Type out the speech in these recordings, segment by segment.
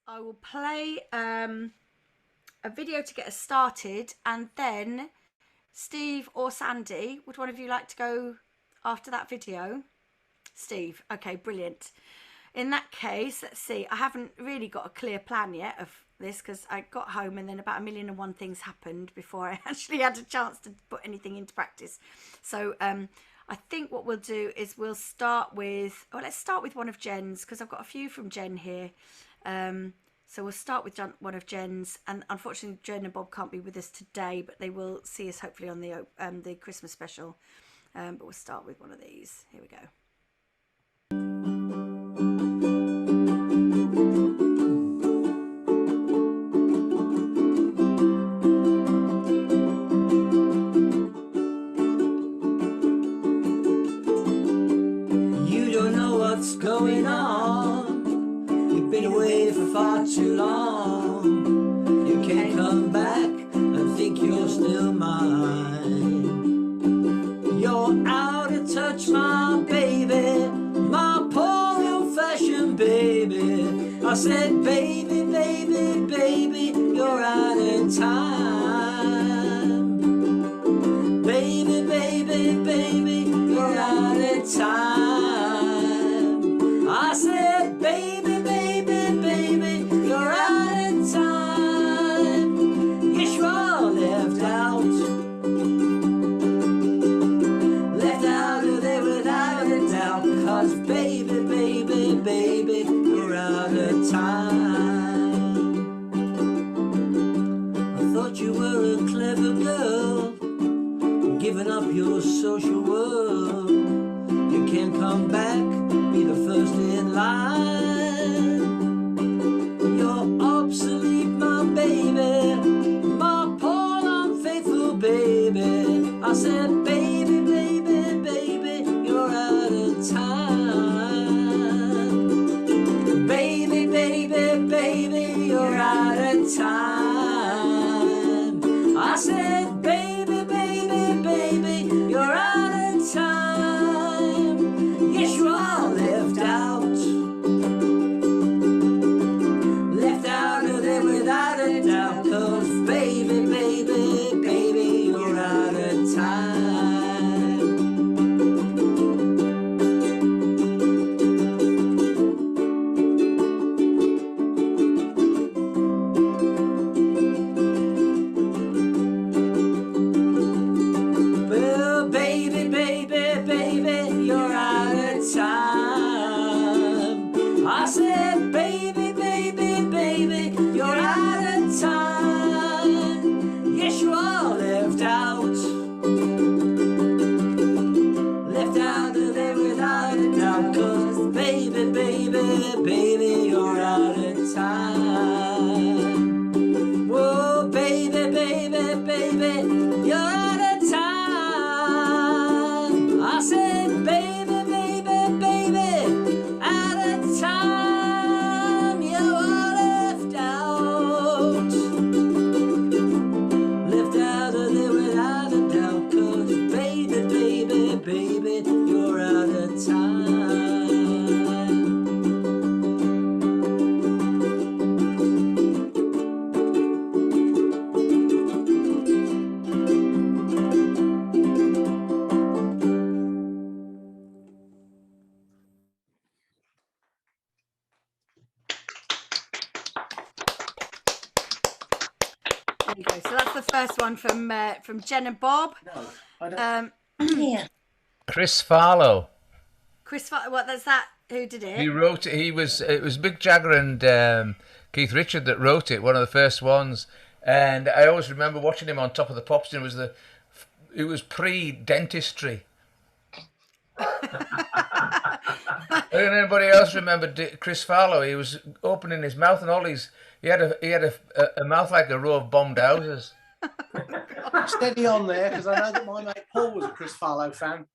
I will play a video to get us started, and then Steve or Sandy, would one of you like to go after that video? Steve, okay, brilliant. In that case, let's see, I haven't really got a clear plan yet of this because I got home and then about 1,000,001 things happened before I actually had a chance to put anything into practice. So I think what we'll do is we'll start with, let's start with one of Jen's, because I've got a few from Jen here. So we'll start with one of Jen's, and unfortunately Jen and Bob can't be with us today, but they will see us hopefully on the Christmas special. But we'll start with one of these. Here we go. You don't know what's going on. You've been away for far too long. You can't come back and think you're still mine. You're out of touch, my baby, my poor old-fashioned baby. I said, baby, baby, baby, you're out of time. Baby, baby, baby, you're out of time. I said, baby, baby, baby, you're out of time. Yes, you are left out. Left out of there without a doubt. Cause baby, baby, baby, you're out of time. I thought you were a clever girl, giving up your social world. You can't come back, be the first in line. You're obsolete, my baby, my poor unfaithful baby. I said, baby, baby, baby, you're out of time. Baby, baby, baby, you're out of time. I said, baby, baby, baby, you're out of time. Yes, you are left out. Left out of there without a doubt. Cause baby, baby, baby, you're out of time. Well, baby, baby, baby, you're out of time. I said, baby, baby, baby, you're out of time. Yes, you are left out. Left out of there without a doubt. Cause baby, baby, baby, you're out of time. Whoa, baby, baby, baby, you're out of time. I said, baby, baby, baby, out of time. You are left out. Left out of there without a doubt. Cause baby, baby, baby, you're out of time. There you go. So that's the first one from Jen and Bob. No, I don't. Um, Chris Farlow. what? That's that. Who did He it? wrote it. It was Mick Jagger and Keith Richard that wrote it. One of the first ones, and I always remember watching him on Top of the Pops. And it was pre-dentistry. Anybody else remember Chris Farlow? He was opening his mouth and all these. He had a mouth like a row of bombed houses. Steady on there, because I know that my mate Paul was a Chris Farlow fan.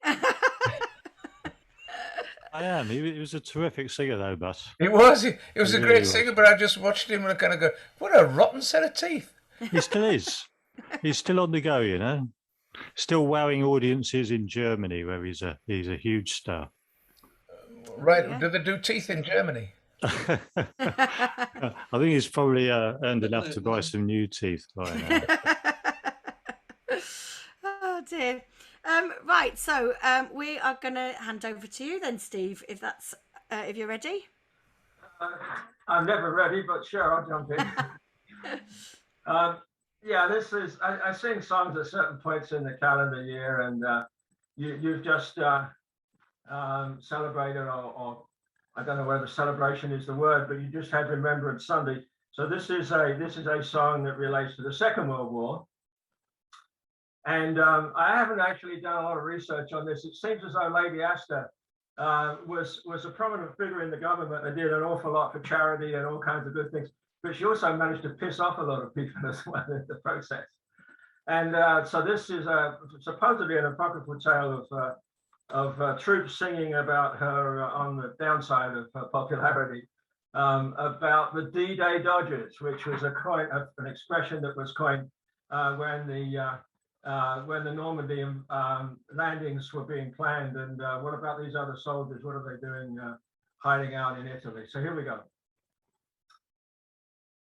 I am. He was a terrific singer, though, but He was a really great was. singer, but I just watched him and I kind of go, "What a rotten set of teeth." he still is. He's still on the go, you know. Still wowing audiences in Germany, where he's a huge star. Right? Yeah. Do they do teeth in Germany? I think he's probably earned enough to buy some new teeth by now. Oh dear. Right, so we are going to hand over to you then, Steve, if that's if you're ready. I'm never ready, but sure, I'll jump in. Yeah, this is, I sing songs at certain points in the calendar year, and you've just celebrated, or I don't know whether celebration is the word, but you just had Remembrance Sunday. So this is a song that relates to the Second World War. And I haven't actually done a lot of research on this. It seems as though Lady Astor was a prominent figure in the government and did an awful lot for charity and all kinds of good things. But she also managed to piss off a lot of people as well in the process. And so this is supposedly an apocryphal tale of troops singing about her on the downside of her popularity, about the D-Day Dodgers, which was an expression that was coined when the Normandy landings were being planned. And what about these other soldiers? What are they doing hiding out in Italy? So here we go.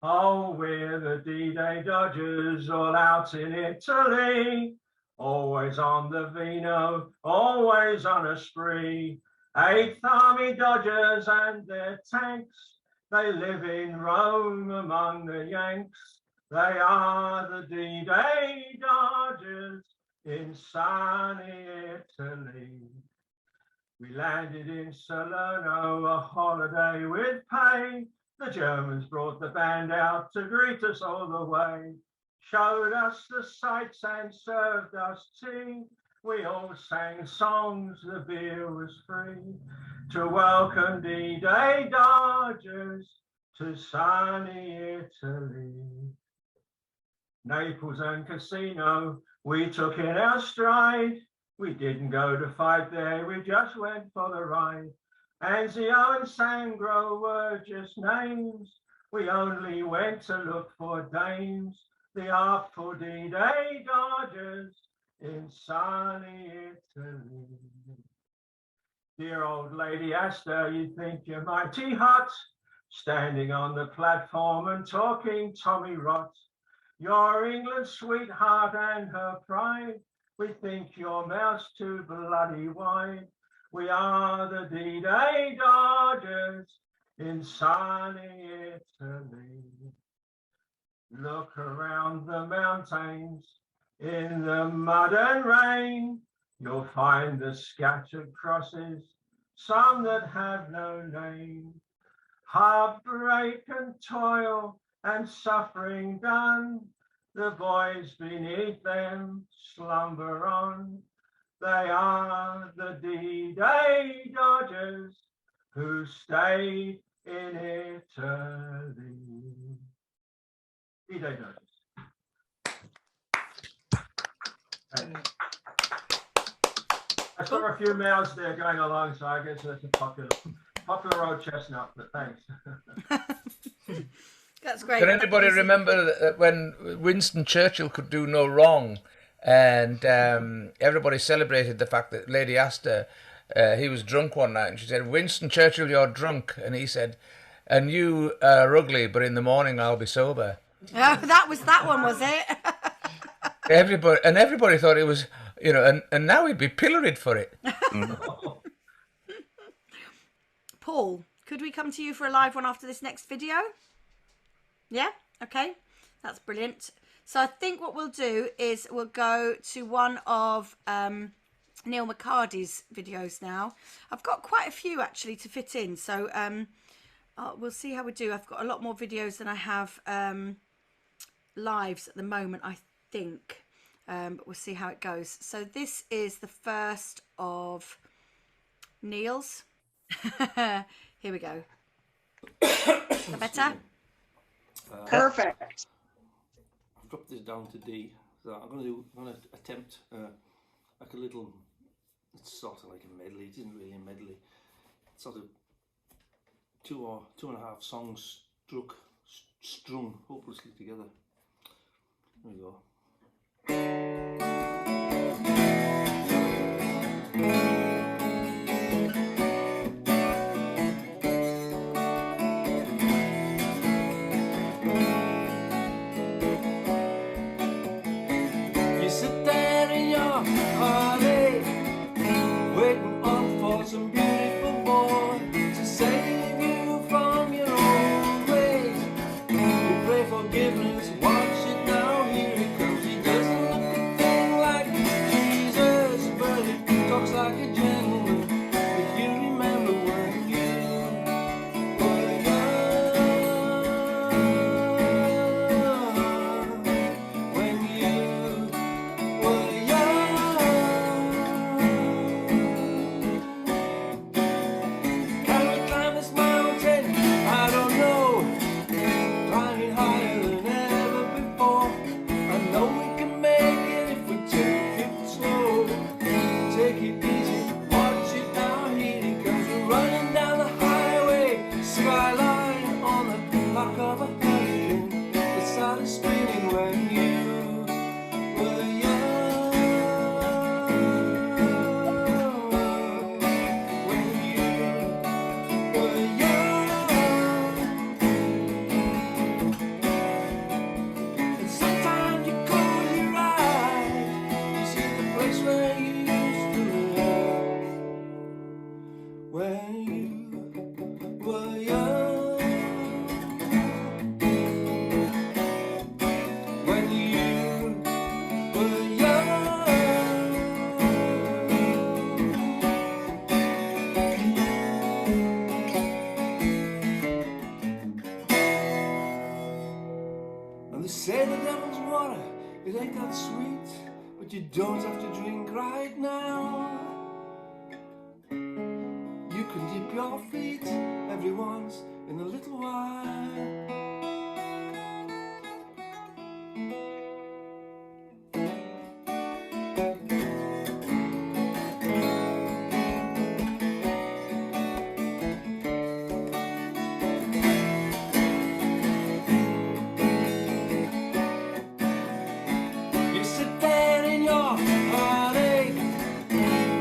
Oh, we're the D-Day Dodgers, all out in Italy, always on the vino, always on a spree. 8th Army Dodgers and their tanks, they live in Rome among the Yanks. They are the D-Day Dodgers in sunny Italy. We landed in Salerno, a holiday with pay. The Germans brought the band out to greet us all the way, showed us the sights and served us tea. We all sang songs, the beer was free, to welcome D-Day Dodgers to sunny Italy. Naples and Cassino, we took in our stride. We didn't go to fight there, we just went for the ride. Anzio and Sangro were just names. We only went to look for dames. The artful D-Day Dodgers in sunny Italy. Dear old Lady Astor, you think you're mighty hot, standing on the platform and talking Tommy Rot. You're England's sweetheart and her pride. We think your mouth's too bloody wide. We are the D-Day Dodgers in sunny Italy. Look around the mountains in the mud and rain. You'll find the scattered crosses, some that have no name. Heartbreak and toil and suffering done, the boys beneath them slumber on. They are the D-Day Dodgers who stayed in Italy. D-Day Dodgers. I saw a few mouths there going along, so I guess that's a popular old chestnut, but thanks. That's great. Can anybody remember that when Winston Churchill could do no wrong, and everybody celebrated the fact that Lady Astor, he was drunk one night, and she said, "Winston Churchill, you're drunk," and he said, "And you are ugly, but in the morning I'll be sober." Oh, that was that one, was it? Everybody thought it was, and now he'd be pilloried for it. Paul, could we come to you for a live one after this next video? Yeah, okay, that's brilliant. So I think what we'll do is we'll go to one of Neil McCarty's videos now. I've got quite a few actually to fit in, so we'll see how we do. I've got a lot more videos than I have lives at the moment, I think, but we'll see how it goes. So this is the first of Neil's. Here we go. Is that better? Perfect. I've dropped this down to D. So I'm going to attempt like a little. It's sort of like a medley. It isn't really a medley. It's sort of 2 or 2.5 songs strung hopelessly together. There we go. like a gentleman. If you remember when you were young, when you were young. Can we climb this mountain? I don't know. Climbing higher than ever before. I know we can make it if we take it slow. Take it easy, watch it now, here it comes. We're running down the highway, skyline on the back of a hurricane. It started spinning when you were young. When you were young. And sometimes you close your eyes, you see the place where you used to live. When you were young. When you were young. And they say the devil's water, it ain't that sweet, but you don't have to drink right now. You can dip your feet every once in a little while. You sit there in your heartache,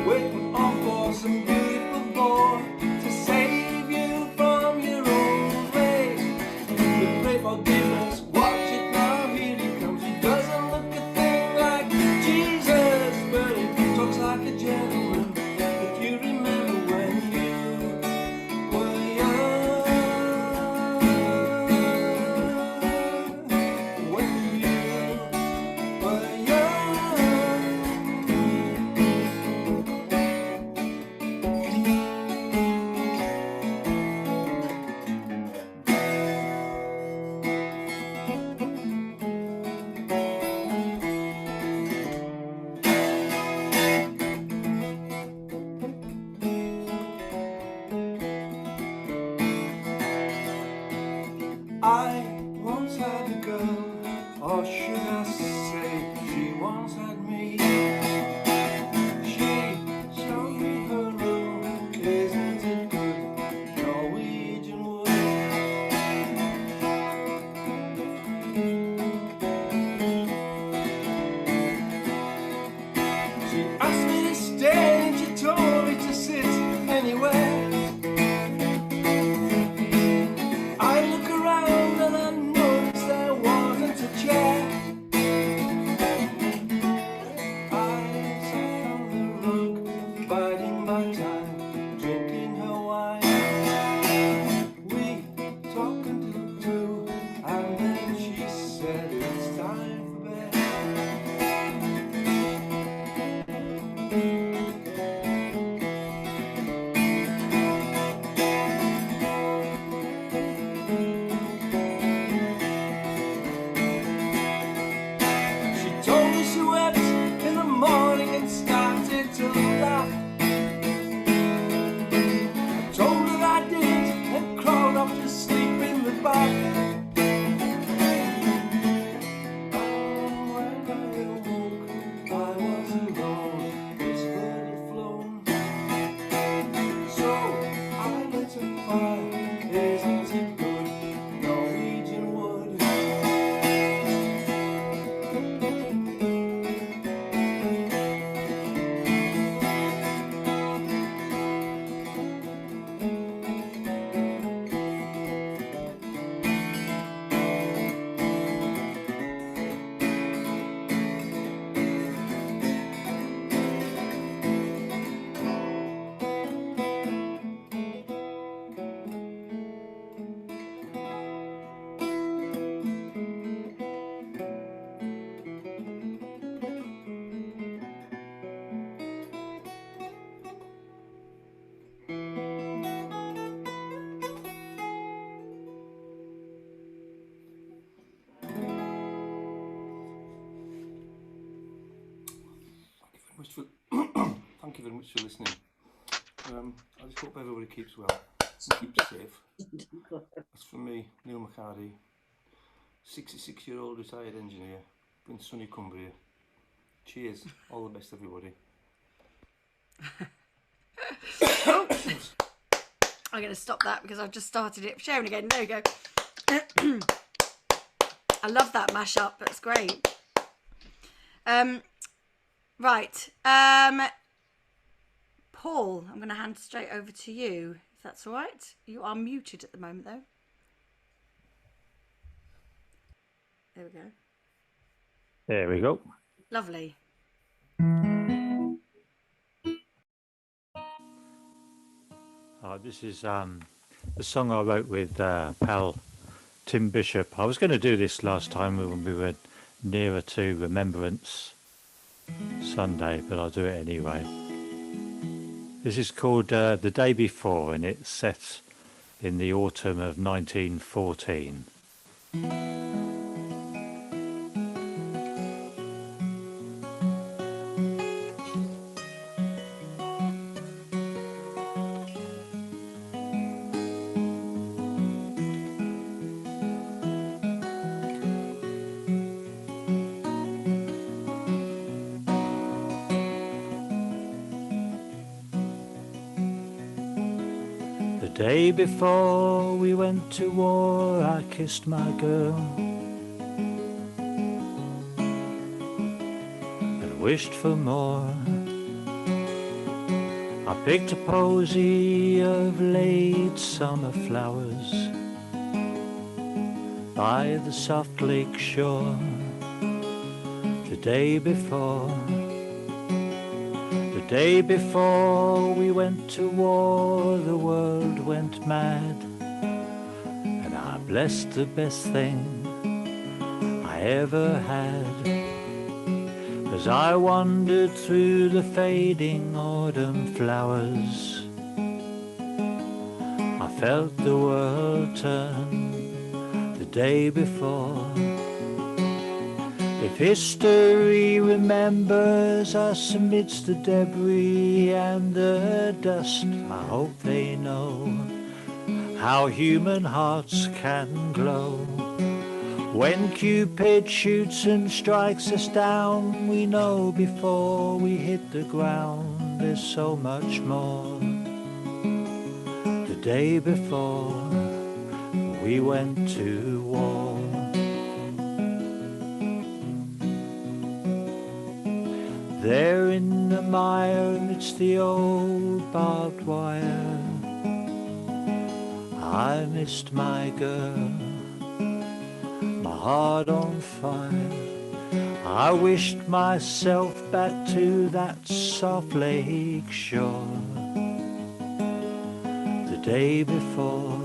waiting on for some beautiful boy to save you from your own ways. You pray forgiveness, watch it now, here he comes. He doesn't look a thing like Jesus, but he talks like a gentleman. If you remember when you were young, when you were young. thank you very much for listening. I just hope everybody keeps well and keeps safe. That's from me, Neil McCarty, 66-year-old retired engineer in sunny Cumbria. Cheers. All the best, everybody. I'm going to stop that because I've just started it sharing again. There we go. I love that mashup. That's great. Right. Paul, I'm going to hand straight over to you, if that's all right. You are muted at the moment, though. There we go. There we go. Lovely. This is the song I wrote with pal Tim Bishop. I was going to do this last time when we were nearer to Remembrance Sunday, but I'll do it anyway. This is called The Day Before, and it's set in the autumn of 1914. The day before we went to war, I kissed my girl and wished for more. I picked a posy of late summer flowers by the soft lake shore. The day before we went to war, the world went mad, and I blessed the best thing I ever had. As I wandered through the fading autumn flowers, I felt the world turn the day before. If history remembers us amidst the debris and the dust, I hope they know how human hearts can glow. When Cupid shoots and strikes us down, we know before we hit the ground there's so much more. The day before we went to war. There in the mire amidst the old barbed wire, I missed my girl, my heart on fire. I wished myself back to that soft lake shore. The day before,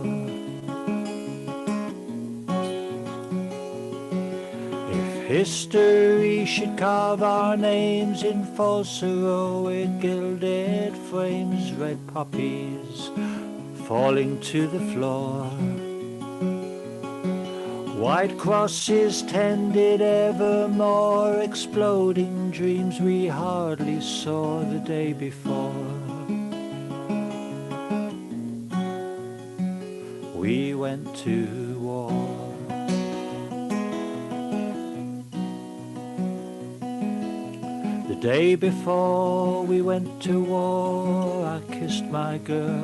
history should carve our names in false heroic gilded frames, red poppies falling to the floor. White crosses tended evermore, exploding dreams we hardly saw the day before. We went to war. The day before we went to war, I kissed my girl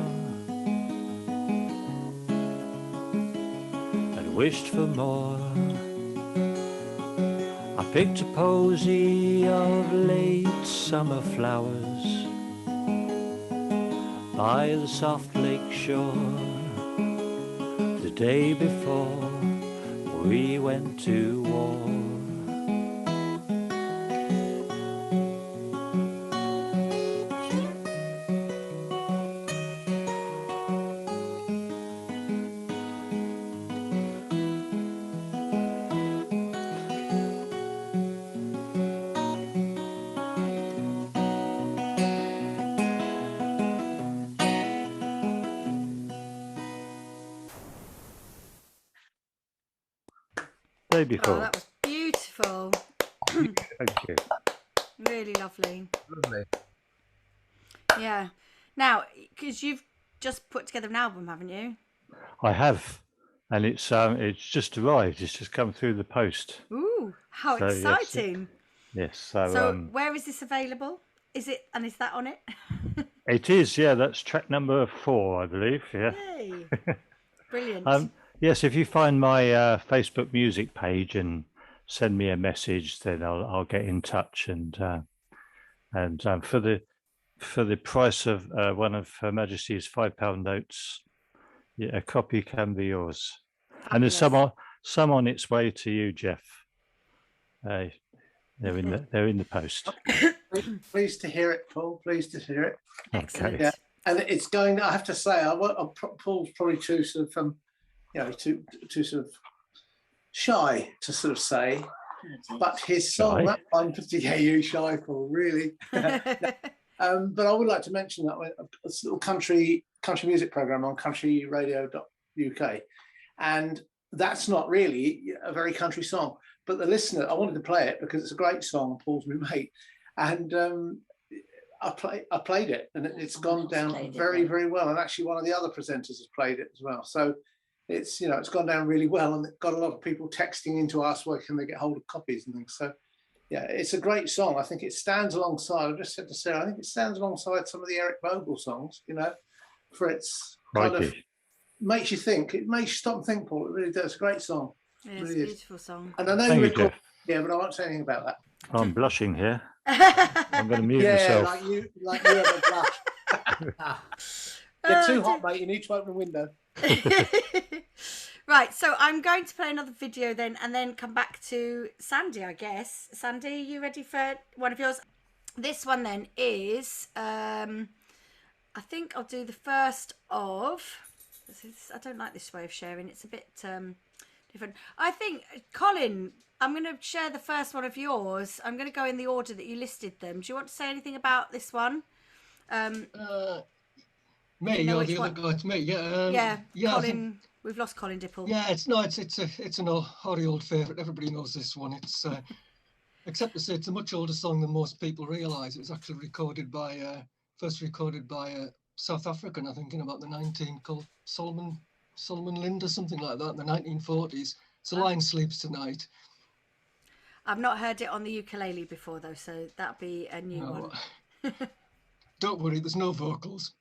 and wished for more. I picked a posy of late summer flowers by the soft lake shore. The day before we went to war. Day before. Oh, that was beautiful. Thank you. Really lovely. Lovely. Yeah. Now, because you've just put together an album, haven't you? I have, and it's just arrived. It's just come through the post. Ooh, how So, yes, exciting! Yes. So, where is this available? Is that on it? It is. Yeah, that's track number 4, I believe. Yeah. Yay! Brilliant. Yes, if you find my Facebook music page and send me a message, then I'll get in touch and for the price of one of Her Majesty's £5 notes, yeah, a copy can be yours. And there's some on its way to you, Jeff. They're in the post. Pleased to hear it, Paul. Pleased to hear it. Excellent. Yeah, and it's going. I have to say, Paul's probably too sort of too sort of shy to sort of say, but his song, that one, you shy, Paul, really. But I would like to mention that a little country music program on countryradio.uk, and that's not really a very country song, but the listener, I wanted to play it because it's a great song. Paul's my mate, and I played it, and it's gone down very, very well. And actually, one of the other presenters has played it as well. So it's it's gone down really well, and it got a lot of people texting into us where can they get hold of copies and things. So yeah, it's a great song. I think it stands alongside. I just said to Sarah, I think it stands alongside some of the Eric Bogle songs. For its kind of makes you think. It makes you stop and think, Paul. It really does. It's a great song. Yeah, it's a beautiful song. And I know you record. Yeah, but I won't say anything about that. I'm blushing here. I'm going to mute myself. Yeah, like you have a blush. You're too hot, mate. You need to open the window. Right, so I'm going to play another video then, and then come back to Sandy, I guess. Sandy, are you ready for one of yours? This one then is, I think I'll do the first of. I don't like this way of sharing. It's a bit different. I think, Colin, I'm going to share the first one of yours. I'm going to go in the order that you listed them. Do you want to say anything about this one? Me or the other guy? It's me. Yeah. Colin. We've lost Colin Dipple. Yeah, it's an horry old favourite. Everybody knows this one. It's except to say it's a much older song than most people realise. It was actually first recorded by a South African, I think, in about called Solomon Lind or something like that in the 1940s. It's A Lion Sleeps Tonight. I've not heard it on the ukulele before though, so that'll be a new one. Don't worry, there's no vocals.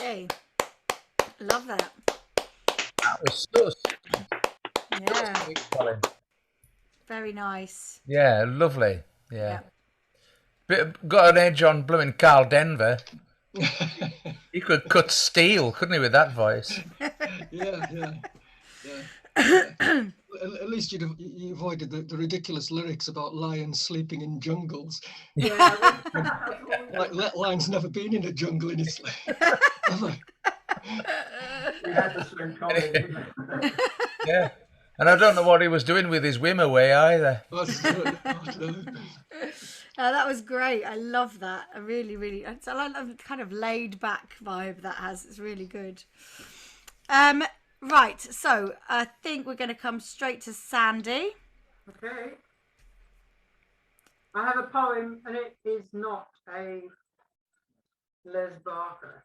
Lovely. Love that. That was so Yeah. sweet, Colin. Very nice. Yeah, lovely. Yeah. Yeah. Got an edge on blooming Carl Denver. He could cut steel, couldn't he, with that voice? Yeah. At least you avoided the ridiculous lyrics about lions sleeping in jungles. Yeah. Like that lion's never been in a jungle in his life. We had the same comment. didn't we? Yeah. And I don't know what he was doing with his whim away either. That was great. I love that. I really, really. I like the kind of laid back vibe that has. It's really good. Right. So I think we're going to come straight to Sandy. Okay. I have a poem, and it is not a Les Barker.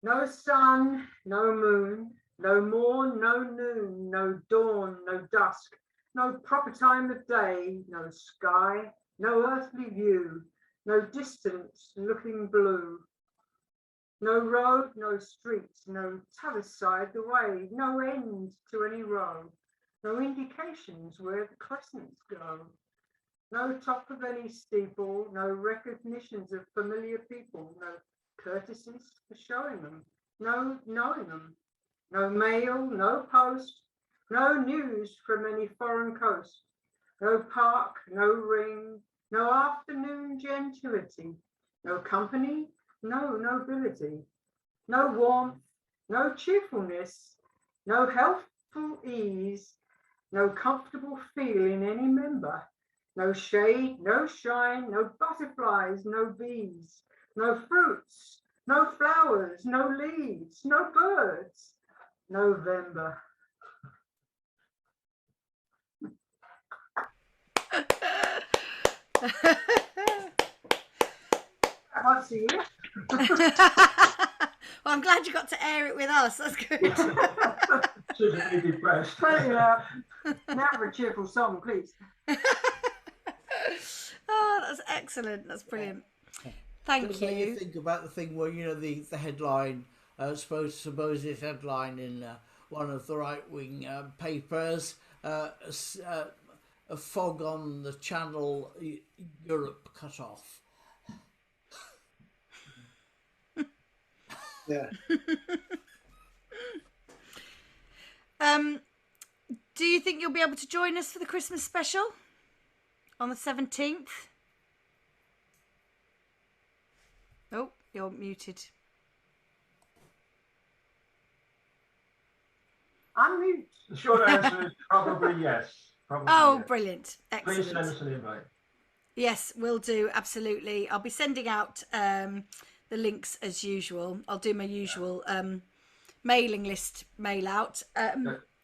No sun, no moon, no morn, no noon, no dawn, no dusk, no proper time of day, no sky, no earthly view, no distance looking blue, no road, no street, no t'other side the way, no end to any road, no indications where the crescents go, no top of any steeple, no recognitions of familiar people, no courtesies for showing them, no knowing them, no mail, no post, no news from any foreign coast, no park, no ring, no afternoon gentility, no company, no nobility, no warmth, no cheerfulness, no healthful ease, no comfortable feel in any member, no shade, no shine, no butterflies, no bees, no fruits, no flowers, no leaves, no birds, November. I'll see you. Well, I'm glad you got to air it with us. That's good. Shouldn't be depressed. But, yeah, now for a cheerful song, please. Oh, that's excellent. That's brilliant. Thank Just let you you. think about the thing where, you know, the headline, supposed headline in one of the right-wing papers, a fog on the channel, Europe cut off. Yeah. Do you think you'll be able to join us for the Christmas special on the 17th? Oh, you're muted. Unmute. The short answer is probably yes. Probably Oh, yes. brilliant. Please send Excellent. us an invite. Yes, will do. Absolutely. I'll be sending out the links as usual. I'll do my usual mailing list mail out.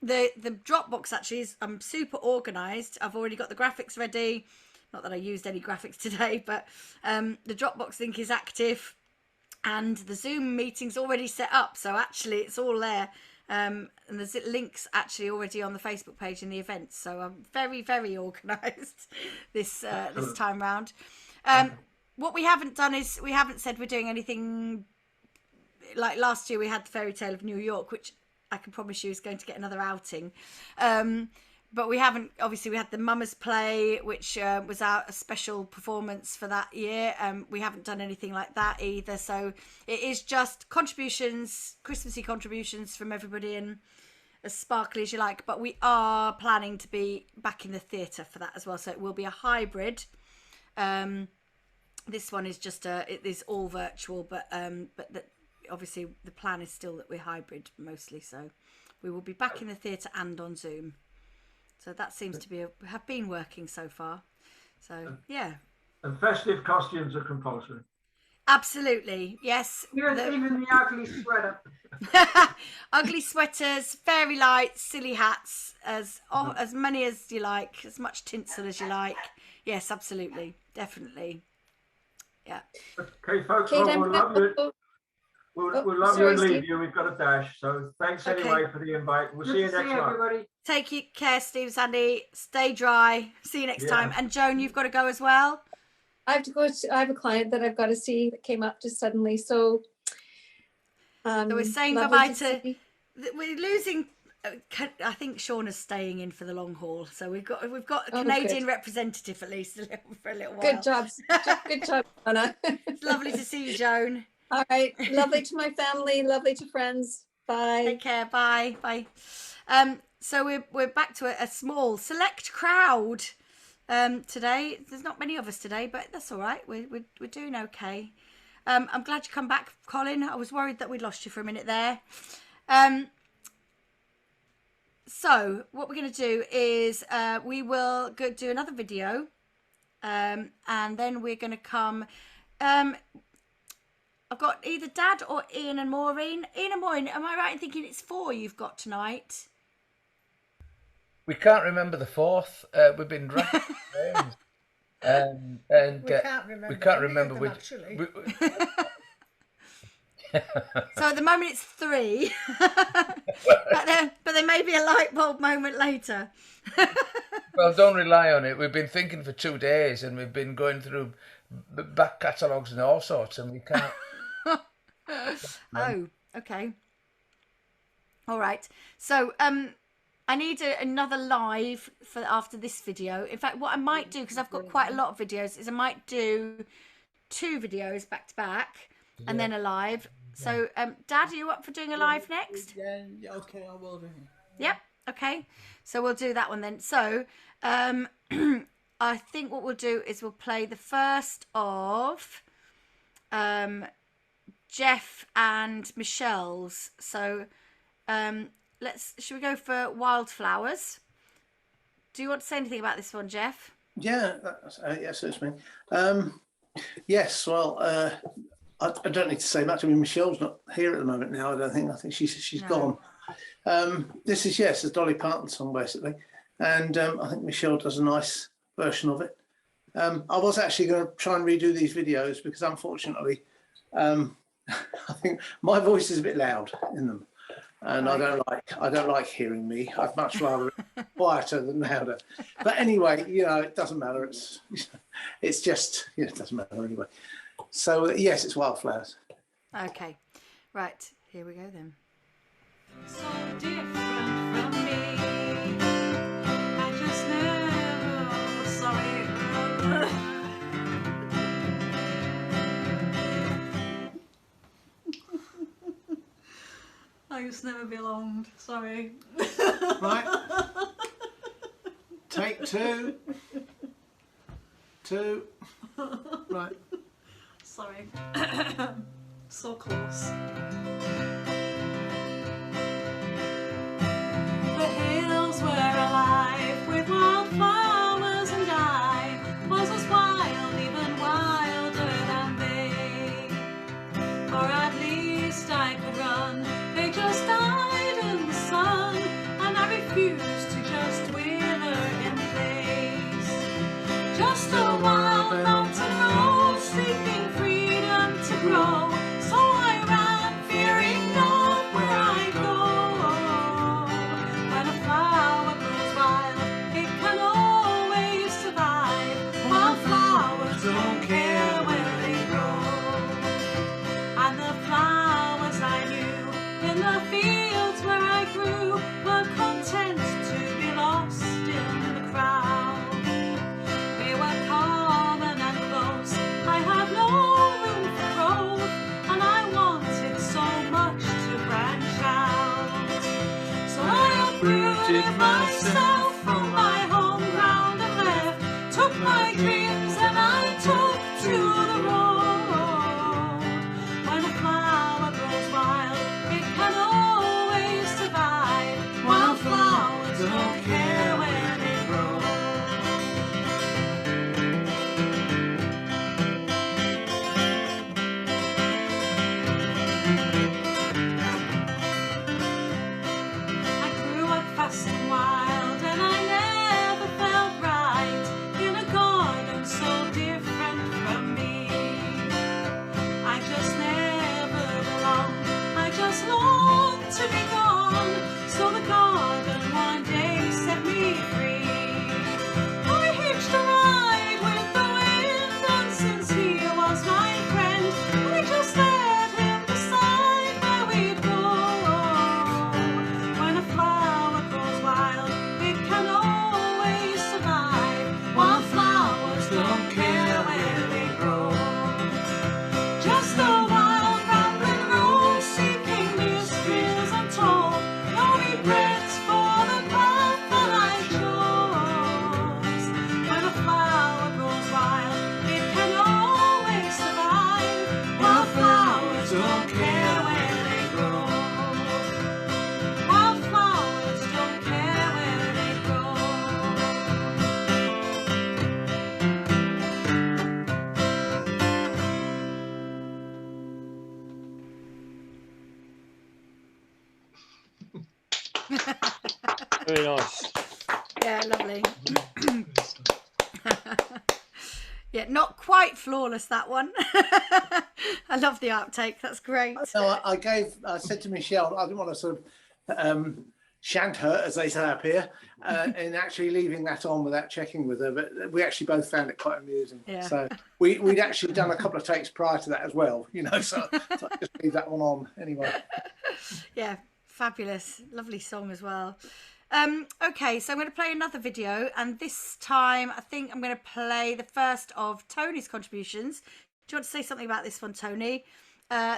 The Dropbox actually is super organized. I've already got the graphics ready. Not that I used any graphics today, but the Dropbox link is active and the Zoom meeting's already set up. So actually it's all there. And there's links actually already on the Facebook page in the events. So I'm very, very organised this time round. What we haven't done is we haven't said we're doing anything like last year. We had the Fairy Tale of New York, which I can promise you is going to get another outing. But we haven't, obviously we had the Mummers Play, which was a special performance for that year. We haven't done anything like that either. So it is just contributions, Christmassy contributions from everybody and as sparkly as you like. But we are planning to be back in the theatre for that as well. So it will be a hybrid. This one is just it is all virtual, but obviously the plan is still that we're hybrid mostly. So we will be back in the theatre and on Zoom. So that seems to have been working so far. So yeah. And festive costumes are compulsory. Absolutely, yes. Even the ugly sweater. Ugly sweaters, fairy lights, silly hats, as many as you like, as much tinsel as you like. Yes, absolutely, definitely. Yeah. Okay, folks, Kate, we'll love you. We'll love you and sorry, leave Steve. you. We've got a dash. So thanks anyway for the invite. We'll see you next month. Everybody. Take care, Steve, Sandy. Stay dry. See you next time. And Joan, you've got to go as well. I have to go. I have a client that I've got to see that came up just suddenly. So So we're saying Lovely bye-bye to. see- We're losing. I think Shauna's staying in for the long haul, so we've got a Oh, Canadian good. representative at least for a little while. Good job. Good job, Anna. It's lovely to see you, Joan. All right. Lovely to my family. Lovely to friends. Bye. Take care. Bye. Bye. So we're back to a small select crowd today. There's not many of us today, but that's all right. We're doing okay. I'm glad you come back, Colin. I was worried that we'd lost you for a minute there. So what we're going to do is we will go do another video, and then we're going to come. I've got either Dad or Ian and Maureen. Ian and Maureen, am I right in thinking it's 4 you've got tonight? We can't remember the fourth. We've been racking brains. And we can't remember them, which. actually. So at the moment it's 3, but there may be a light bulb moment later. Well, don't rely on it. We've been thinking for 2 days, and we've been going through back catalogues and all sorts, and we can't. Oh, okay. All right. So I need another live for after this video. In fact, what I might do, because I've got quite a lot of videos, is I might do 2 videos back to back and then a live. So, Dad, are you up for doing a live next? Yeah, okay, I will do. Yep. Okay. So we'll do that one then. So, I think what we'll do is we'll play the first of Jeff and Michelle's. So, should we go for Wildflowers? Do you want to say anything about this one, Jeff? Yeah, yes, it's me. Yes, well, I don't need to say much. I mean, Michelle's not here at the moment now. I don't think. I think she's No. gone. This is it's a Dolly Parton song basically, and I think Michelle does a nice version of it. I was actually going to try and redo these videos because unfortunately, I think my voice is a bit loud in them, and I don't like hearing me. I'd much rather it quieter than louder. But anyway, it doesn't matter. It's just it doesn't matter anyway. So yes, it's Wildflowers. Okay. Right. Here we go then. So different from me. I just never sorry. I just never belonged. Sorry. Right. Take 2. 2. Right. Sorry. So close. The hills were alive with wildflowers, and I was as wild, even wilder than they. Or at least I could run. They just died in the sun, and I refused to just wither in place. Just a wild mountain rose, seeking freedom to grow. So I ran, fearing not where I go. When a flower grows wild, it can always survive. Wildflowers don't care where they grow. And the flowers I knew in the fields where I grew were content to be lost in the crowd. They were common and close. I had no room for growth, and I wanted so much to branch out. So I uprooted myself from my home ground and left, took my dreams and I took to the road. When a flower grows wild, it can always survive. Wildflowers don't care where they grow. I grew up fast and wild, and I never felt right in a garden so different from me. I just never belonged. I just longed to be gone. So the garden one day set me free. I hitched a ride with the wind, and since he was my friend, I just let him decide where we Very nice. Yeah, lovely. Yeah, not quite flawless, that one. I love the outtake. That's great. No, I said to Michelle, I didn't want to sort of shant her, as they say up here, in actually leaving that on without checking with her. But we actually both found it quite amusing. Yeah. So we'd actually done a couple of takes prior to that as well, you know. So I just leave that one on anyway. Yeah, fabulous. Lovely song as well. Okay, so I'm going to play another video, and this time I think I'm going to play the first of Tony's contributions. Do you want to say something about this one, Tony?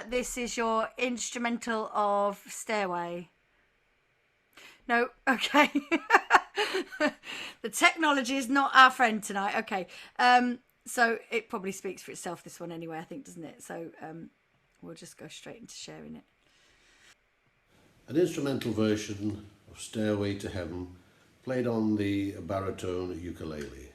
This is your instrumental of Stairway. No? Okay. The technology is not our friend tonight. Okay. So it probably speaks for itself, this one anyway, I think, doesn't it? So we'll just go straight into sharing it. An instrumental version of Stairway to Heaven, played on the baritone ukulele.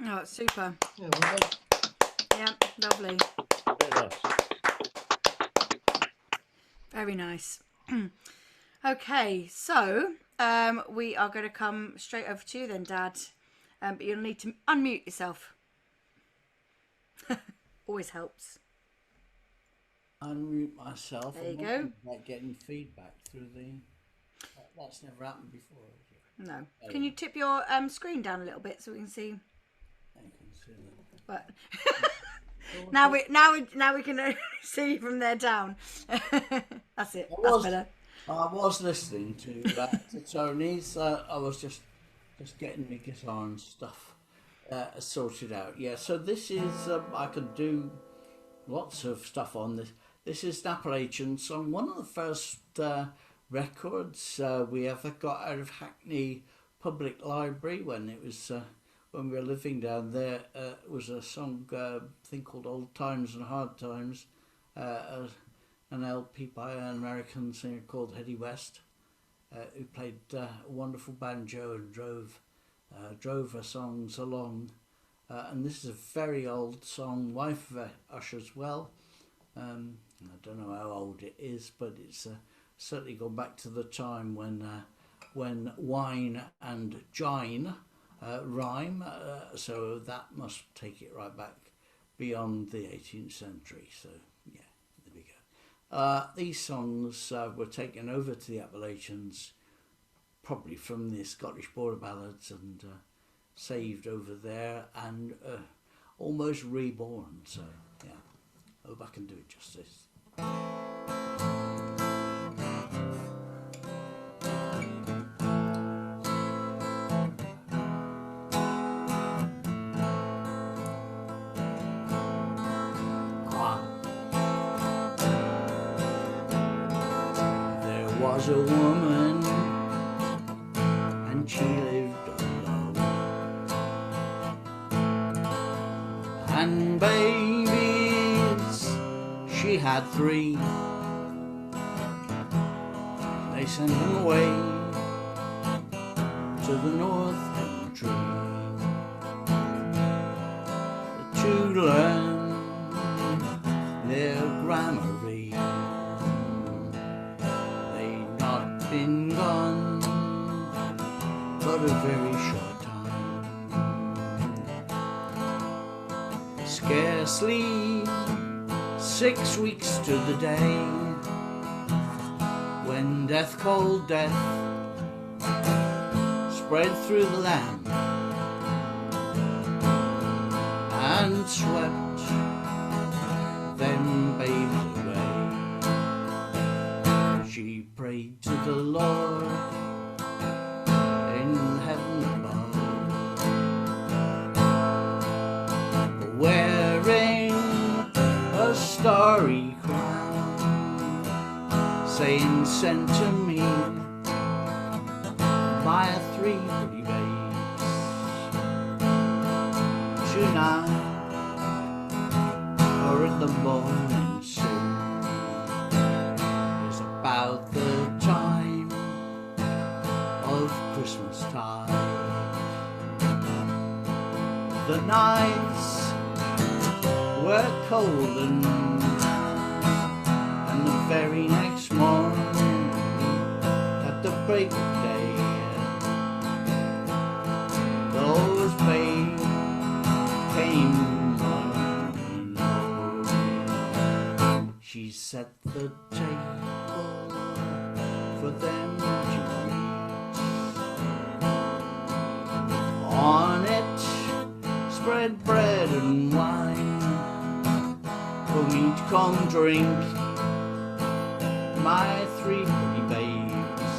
Oh, it's super. Yeah, well done. Yeah, lovely. Very nice. Very nice. Okay, so we are going to come straight over to you then, Dad. But you'll need to unmute yourself. Always helps. Unmute myself. There you I'm go. wondering about getting feedback through the. That's never happened before, has it? No. Can you tip your screen down a little bit so we can see? I can see that. But now we can see you from there down. That's it. That's better. I was listening to Tony's. I was just getting my guitar and stuff sorted out. Yeah. So this is I could do lots of stuff on this. This is an Appalachian song. One of the first records we ever got out of Hackney Public Library when it was when we were living down there. It was a song thing called Old Times and Hard Times, an LP by an American singer called Eddie West, who played a wonderful banjo and drove her songs along. And this is a very old song, wife of Usher as well. I don't know how old it is, but it's certainly gone back to the time when wine and gine rhyme, so that must take it right back beyond the 18th century. So yeah, there we go. These songs were taken over to the Appalachians, probably from the Scottish Border Ballads, and saved over there and almost reborn. So yeah, I hope I can do it justice. There was a woman and she lived alone, and babies she had 3, I sent him away to the North Country to learn their grammarly. They'd not been gone but a very short time. Scarcely 6 weeks to the day when death called death spread through the land and swept them babes away. She prayed to the Lord in heaven above, wearing a starry crown, saying, sent to me by 3 pretty babes tonight or in the morning soon. It's about the time of Christmas time. The nights were cold and the very next morning at the break of day those babes came running home. She set the table for them to eat. On it spread bread and wine. Come eat, come drink, my 3 pretty babes.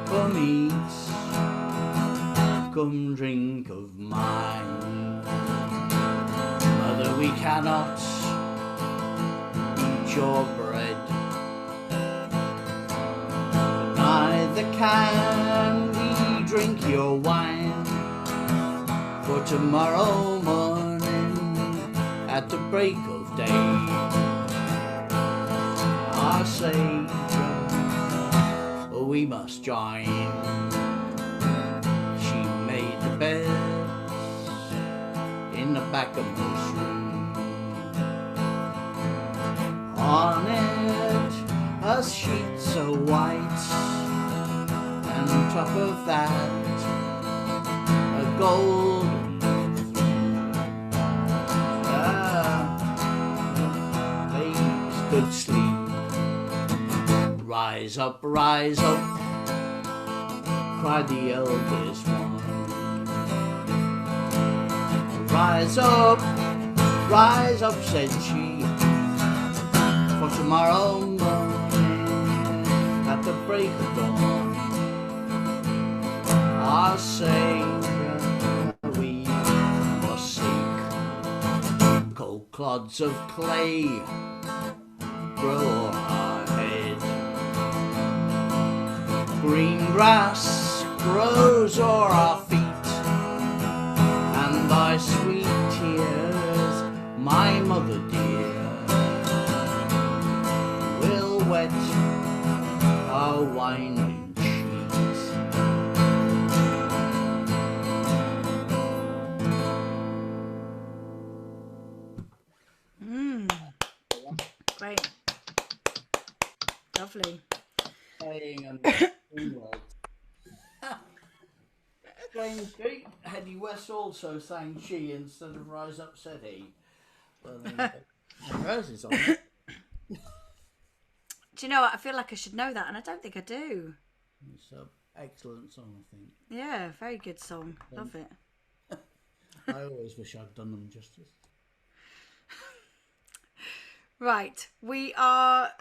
Come eat, come drink of mine. Mother, we cannot eat your bread, but neither can we drink your wine. For tomorrow morning at the break of day, our Saviour we must join. She made the beds in the back of this room. On it a sheet so white, and on top of that a golden babes could sleep. Rise up, cried the eldest one. Rise up, said she, for tomorrow morning at the break of dawn, our Saviour we must seek. Cold clods of clay grow on our head, green grass grows o'er our feet, and thy sweet tears, my mother dear, will wet our winding sheets. Great. Lovely. Playing and Strange Street. Hetty West also sang she instead of Rise Up, said he. Well, hers is on. Do you know what? I feel like I should know that, and I don't think I do. It's an excellent song, I think. Yeah, very good song. Love it. I always wish I'd done them justice. Right, we are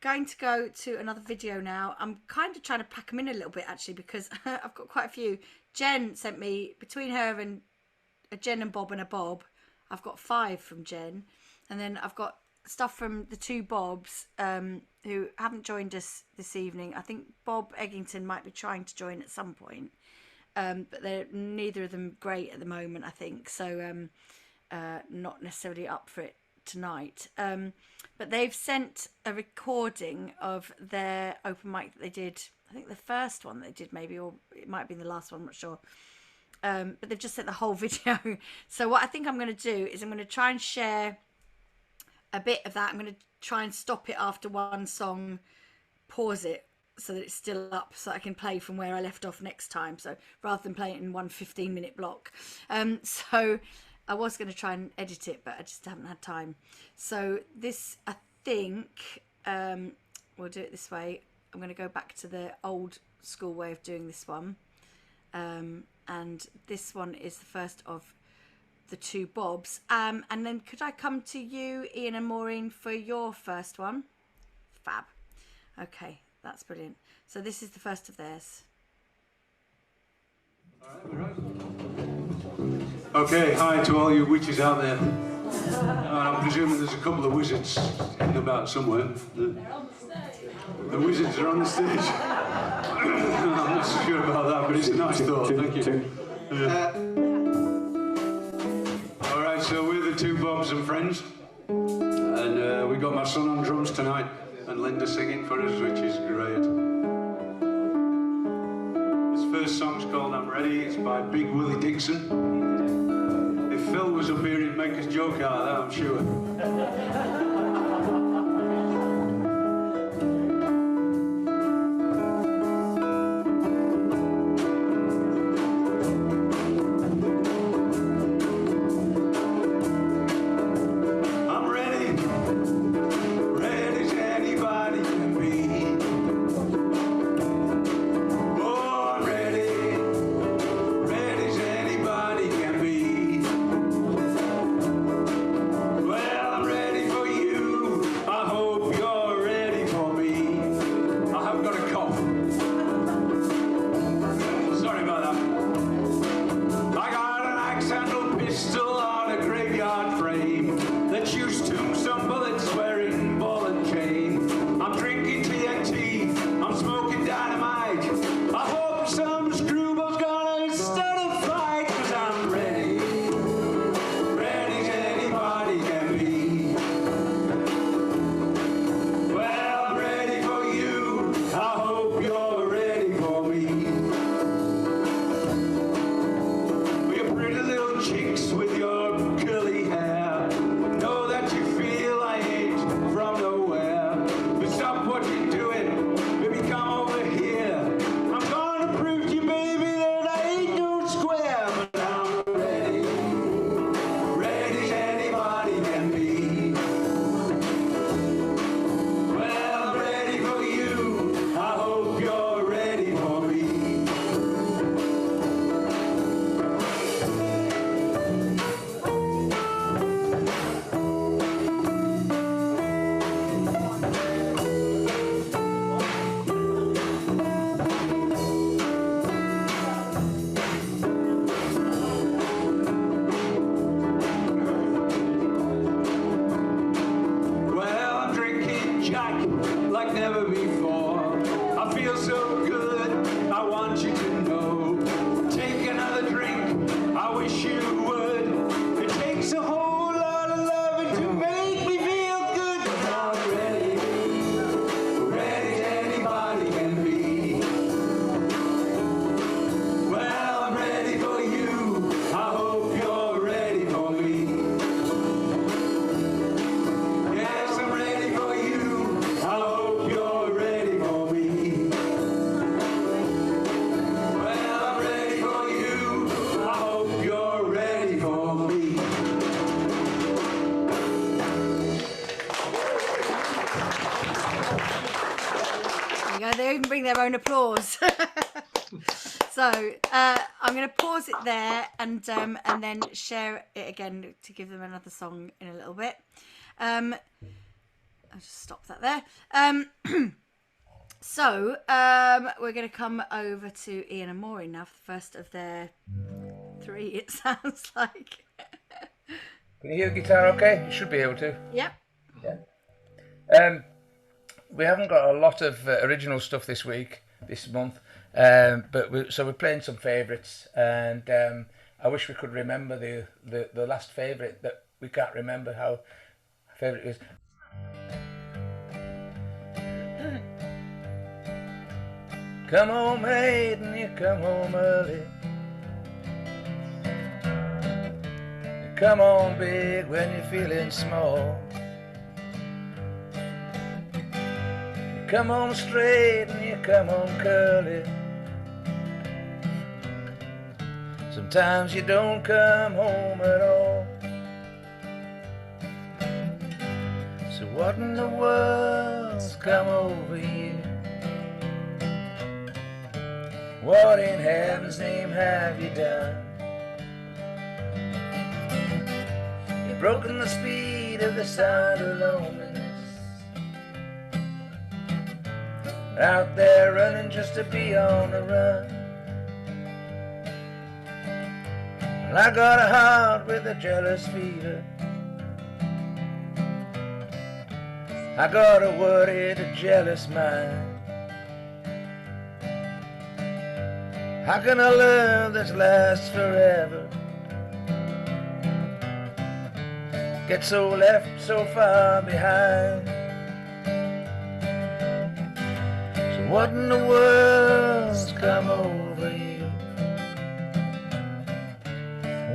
going to go to another video now. I'm kind of trying to pack them in a little bit, actually, because I've got quite a few. Jen sent me, between her and Jen and Bob and a Bob, I've got 5 from Jen. And then I've got stuff from the 2 Bobs who haven't joined us this evening. I think Bob Eggington might be trying to join at some point. But they're neither of them great at the moment, I think. So not necessarily up for it tonight. But they've sent a recording of their open mic that they did. I think the first one they did maybe, or it might have been the last one, I'm not sure. But they've just sent the whole video. So what I think I'm going to do is I'm going to try and share a bit of that. I'm going to try and stop it after one song, pause it so that it's still up, so I can play from where I left off next time. So rather than play it in one 15-minute block. So I was going to try and edit it, but I just haven't had time. So this, I think, we'll do it this way. I'm going to go back to the old school way of doing this one. And this one is the first of the two Bobs. And then could I come to you, Ian and Maureen, for your first one? Fab. Okay, that's brilliant. So this is the first of theirs. Okay, hi to all you witches out there. I'm presuming there's a couple of wizards in about somewhere. The wizards are on the stage. I'm not so sure about that, but it's a nice thought. Thank you. All right, so we're the two Bobs and friends, and we got my son on drums tonight, and Linda singing for us, which is great. This first song's called "I'm Ready." It's by Big Willie Dixon. If Phil was up here, he'd make us joke out of that, I'm sure. They even bring their own applause. So I'm going to pause it there and then share it again to give them another song in a little bit. I'll just stop that there. So we're going to come over to Ian and Maureen now for the first of their three, it sounds like. Can you hear the guitar okay? You should be able to. Yep. Yeah. We haven't got a lot of original stuff this month, but we're playing some favourites, and I wish we could remember the last favourite that we can't remember favourite is. Come home late and you come home early. You come home big when you're feeling small. You come home straight and you come home curly. Sometimes you don't come home at all. So what in the world's come over you? What in heaven's name have you done? You've broken the speed of the sound of loneliness. Out there running just to be on the run. Well, I got a heart with a jealous fever. I got a worried, a jealous mind. How can a love that's lasts forever get so left so far behind? So what in the world's come over you?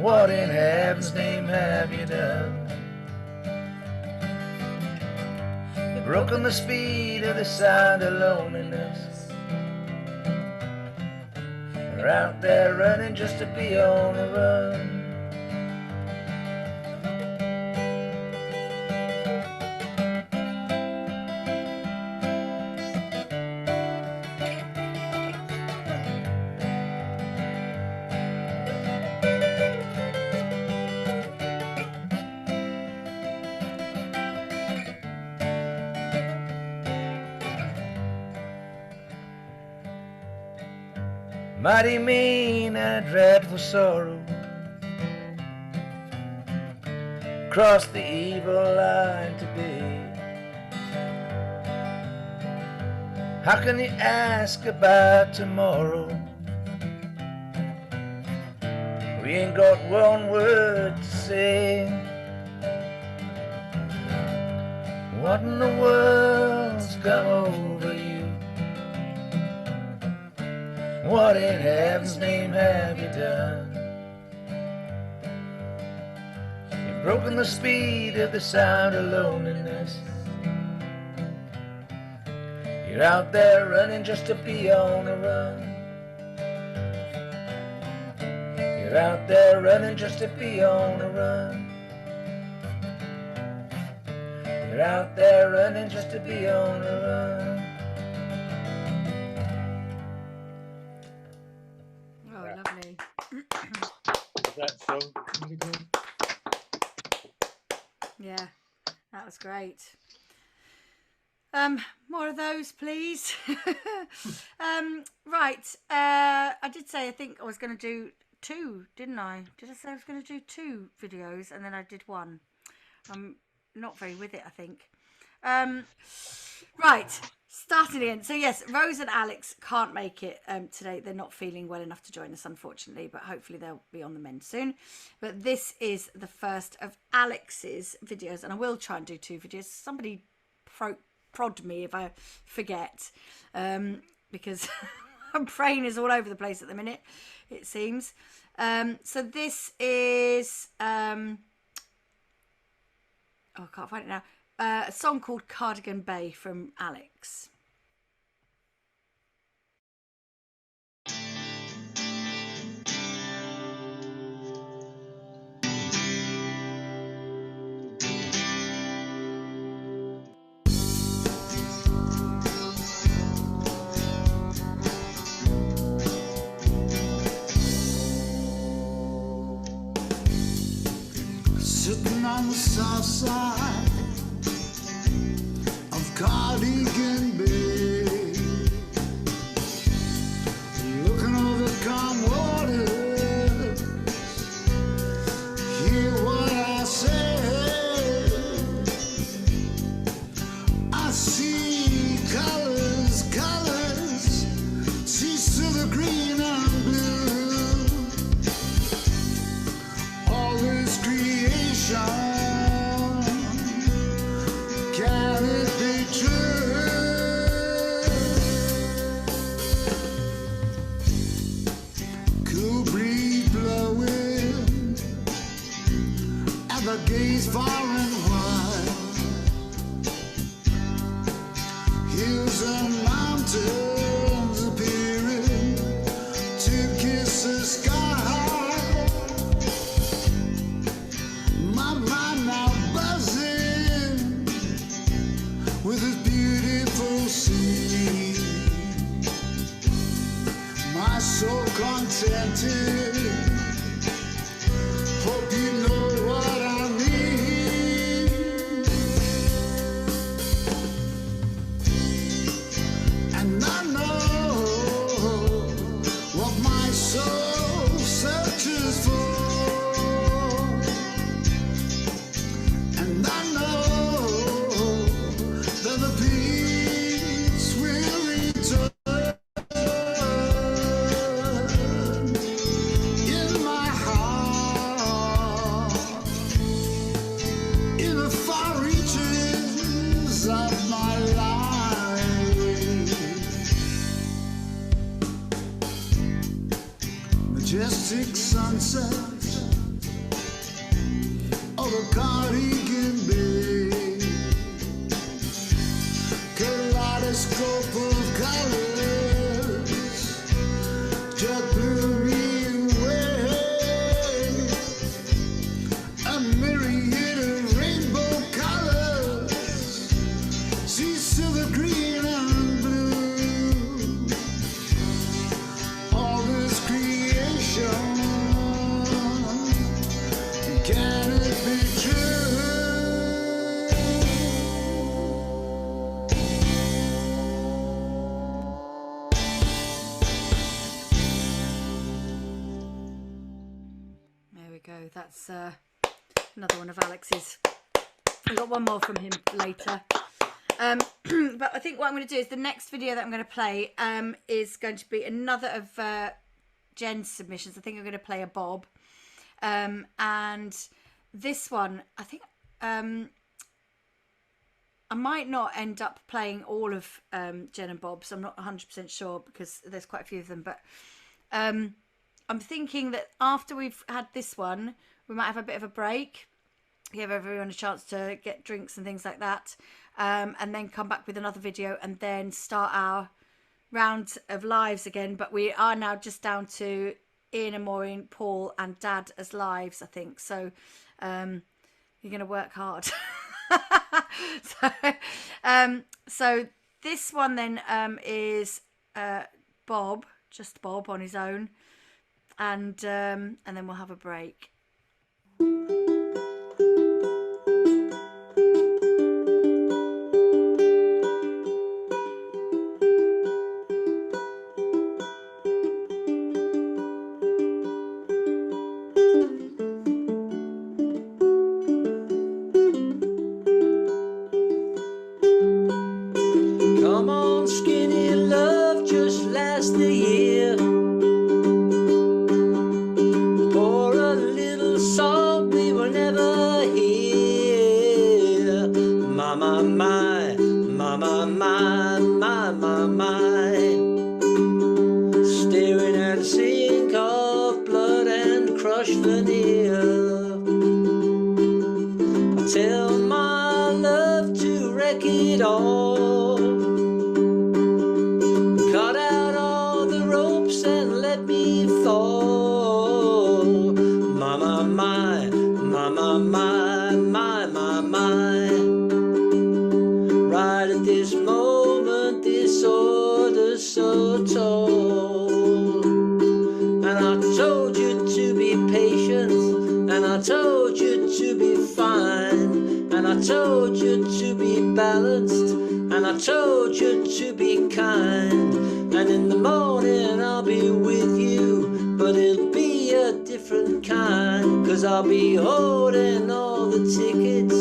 What in heaven's name have you done? You've broken the speed of the sound of loneliness. You're out there running just to be on the run. Mighty mean and a dreadful sorrow cross the evil line to be. How can you ask about tomorrow? We ain't got one word to say. What in the world's come over you? What in heaven's name have you done? You've broken the speed of the sound of loneliness. You're out there running just to be on the run. You're out there running just to be on the run. You're out there running just to be on the run. That song. Really good. Yeah, that was great. More of those, please. Right. I did say I think I was going to do 2, didn't I? Did I say I was going to do 2 videos and then I did 1? I'm not very with it, I think. Right. Starting again. So yes, Rose and Alex can't make it today. They're not feeling well enough to join us, unfortunately, but hopefully they'll be on the mend soon. But this is the first of Alex's videos, and I will try and do 2 videos. Somebody prod me if I forget, because my brain is all over the place at the minute, it seems. So this is oh, I can't find it now. A song called Cardigan Bay from Alex. Sitting on the south side of Cardigan Bay, looking over calm waters, hear what I say. I see colors, colors, sees through the green and blue. All this creation hills and mountains appearing to kiss the sky. My mind now buzzing with this beautiful sea. My soul contented. Hope you know what I mean. And I know what my soul searches for. And I know that the peace will return. In my heart, in the far reaches of my life, majestic sunsets of the Cardigan Bay, kaleidoscope of colors just blew me away. A myriad of rainbow colors, see silver, green, and blue. All this creation, can it be true? There we go. That's another one of Alex's. I got one more from him later. But I think what I'm going to do is the next video that I'm going to play is going to be another of Jen's submissions. I think I'm going to play a Bob. And this one, I think I might not end up playing all of Jen and Bob's. I'm not 100% sure because there's quite a few of them. But I'm thinking that after we've had this one, we might have a bit of a break. Give everyone a chance to get drinks and things like that. And then come back with another video and then start our round of lives again. But we are now just down to Ian and Maureen, Paul and Dad as lives, I think. So you're going to work hard. So this one then is Bob, just Bob on his own. And then we'll have a break. Come on, skinny love, just last the year. For a little song we will never hear. My, my, my, my, my, my, my, my, my. Staring at a sink of blood and crushed veneer. I tell my love to wreck it all. Cut out all the ropes and let me fall. My, my, my, my, my, my, my, my, my. Right at this moment, this order's so tall. And I told you to be patient, and I told you to be fine, and I told you to be balanced, and I told you to be kind. And in the morning I'll be with you, but it'll be a different kind. 'Cause I'll be holding all the tickets,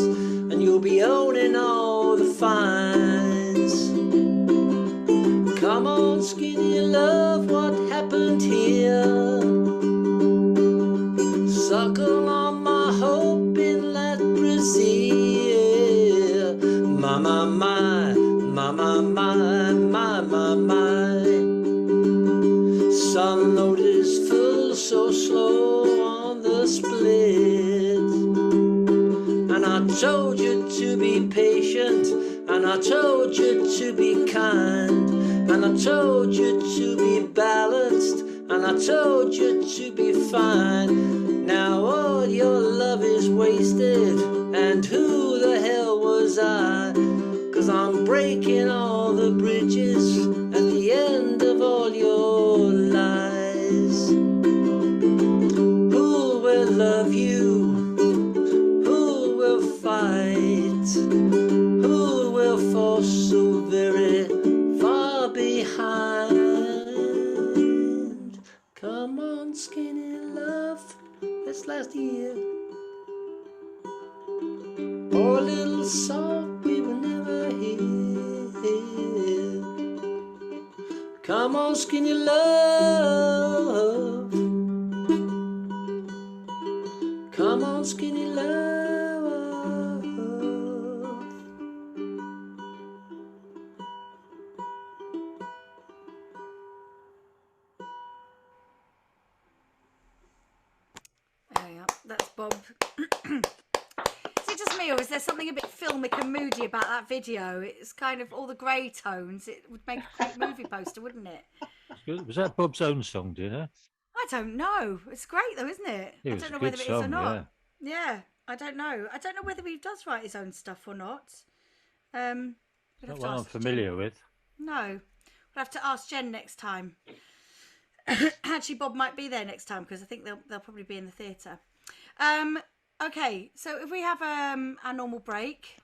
and you'll be owning all the fines. Come on, skinny love, what happened here? Suckle on my hope in that brazier. My, my, my, my, my, my, my, my, my. Sun load is full, so slow on the split. And I told you to be patient, And I told you to be kind, and I told you to be balanced, and I told you to be fine. Now all your love is wasted, and who the hell was I? 'Cause I'm breaking all the bridges at the end of all your lies. Who will love you? Who will fight? Who will fall so very far behind? Come on, skinny love, this last year. Oh, little song we will never hear. Come on, skinny love. Come on, skinny love. There you are. That's Bob. Is it just me, or is there something a bit filmic and moody about that video? It's kind of all the grey tones. It would make a great movie poster, wouldn't it? Good. Was that Bob's own song, do you know? I don't know. It's great though, isn't it? It I was don't a know good whether it is song, or not. Yeah, I don't know. I don't know whether he does write his own stuff or not. We'd have Not to one I'm ask familiar Jen. with. No, we'll have to ask Jen next time. Actually, Bob might be there next time because I think they'll probably be in the theatre. Okay, so if we have our normal break.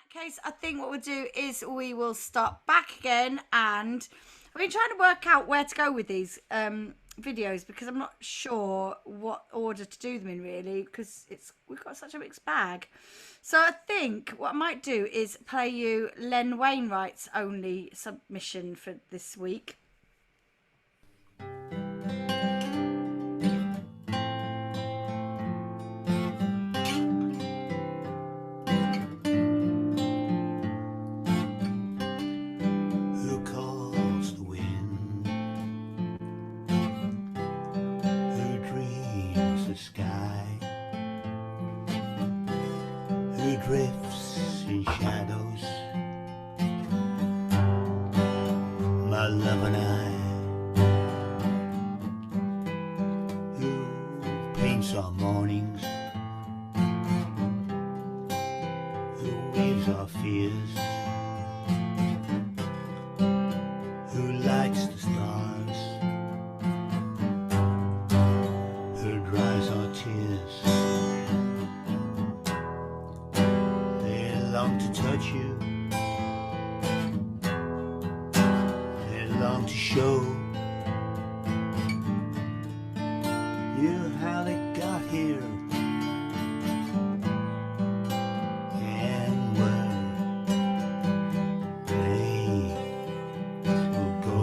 Case, I think what we'll do is we will start back again, and I've been trying to work out where to go with these videos because I'm not sure what order to do them in really, because we've got such a mixed bag. So I think what I might do is play you Len Wainwright's only submission for this week. Drifts in shadows, my love and I, who paints our mornings, who weaves our fears, who lights the stars, who dries our tears. Long to touch you, they long to show you how they got here and where they will go.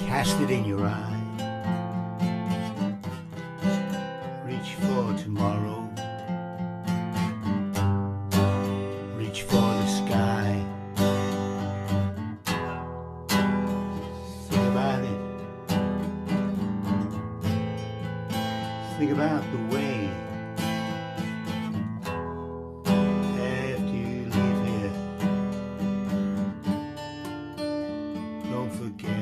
Cast it in your eye. Reach for tomorrow. Reach for the sky. Think about it. Think about the way after you leave here. Don't forget.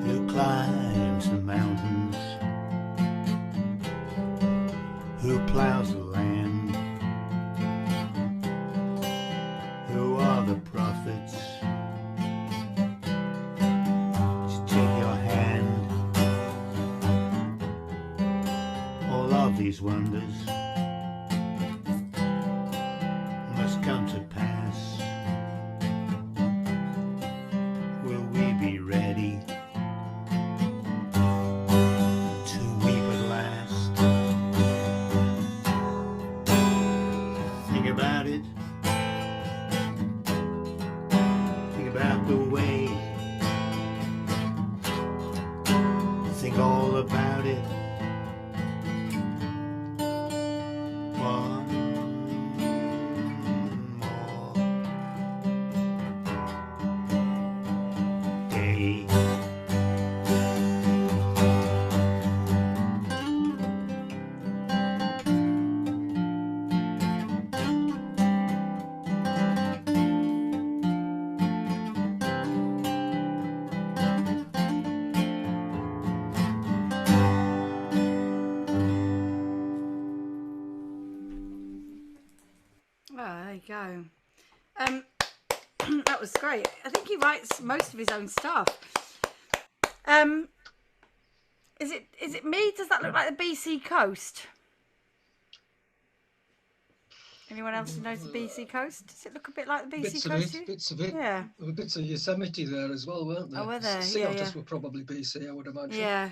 Who these wonders must come to pass. Will we be ready to weep at last? Think about it. Think about the way. Think all about it. One more day. Oh, there you go. That was great. I think he writes most of his own stuff. Is it me? Does that look like the BC coast? Anyone else who knows the BC coast? Does it look a bit like the BC Bits of coast? it, bits of it. Yeah. There were bits of Yosemite there as well, weren't there? Oh, were there? Sea Yeah, otters yeah. were probably BC, I would imagine. Yeah.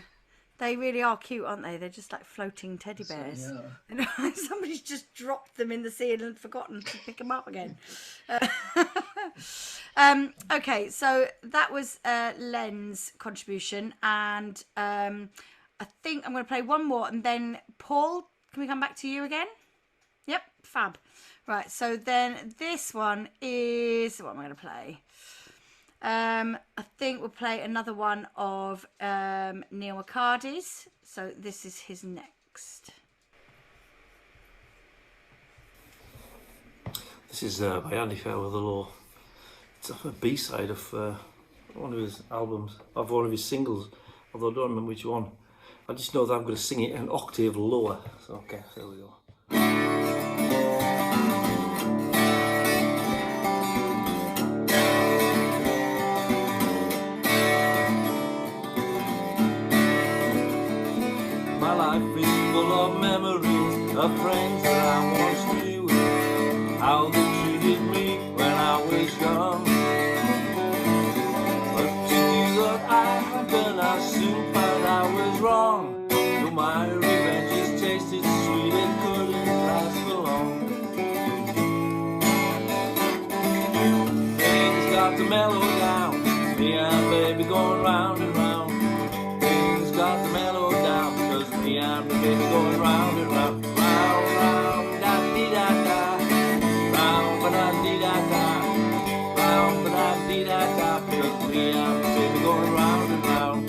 They really are cute, aren't they? They're just like floating teddy bears. Yeah. And somebody's just dropped them in the sea and forgotten to pick them up again. Okay, so that was Len's contribution, and I think I'm going to play one more, and then Paul, can we come back to you again? Yep, fab. Right, so then this one is, what am I going to play? I think we'll play another one of Neil McCarty's. So this is his next. This is by Andy Fairweather-Law. It's a B-side of one of his albums, of one of his singles, although I don't remember which one. I just know that I'm going to sing it an octave lower. So, okay, there we go. My life is full of memories of friends that I once knew, how they treated me when I was young. But to do what I had done, I soon found I was wrong. Though my revenges tasted sweet, it couldn't last for long. Things got to mellow down, me and baby going round and round. Things got to mellow down, because me and the baby going round and round, round, round, da dee da da, round ba da dee da da, round ba da dee da da, because me and the baby going round and round.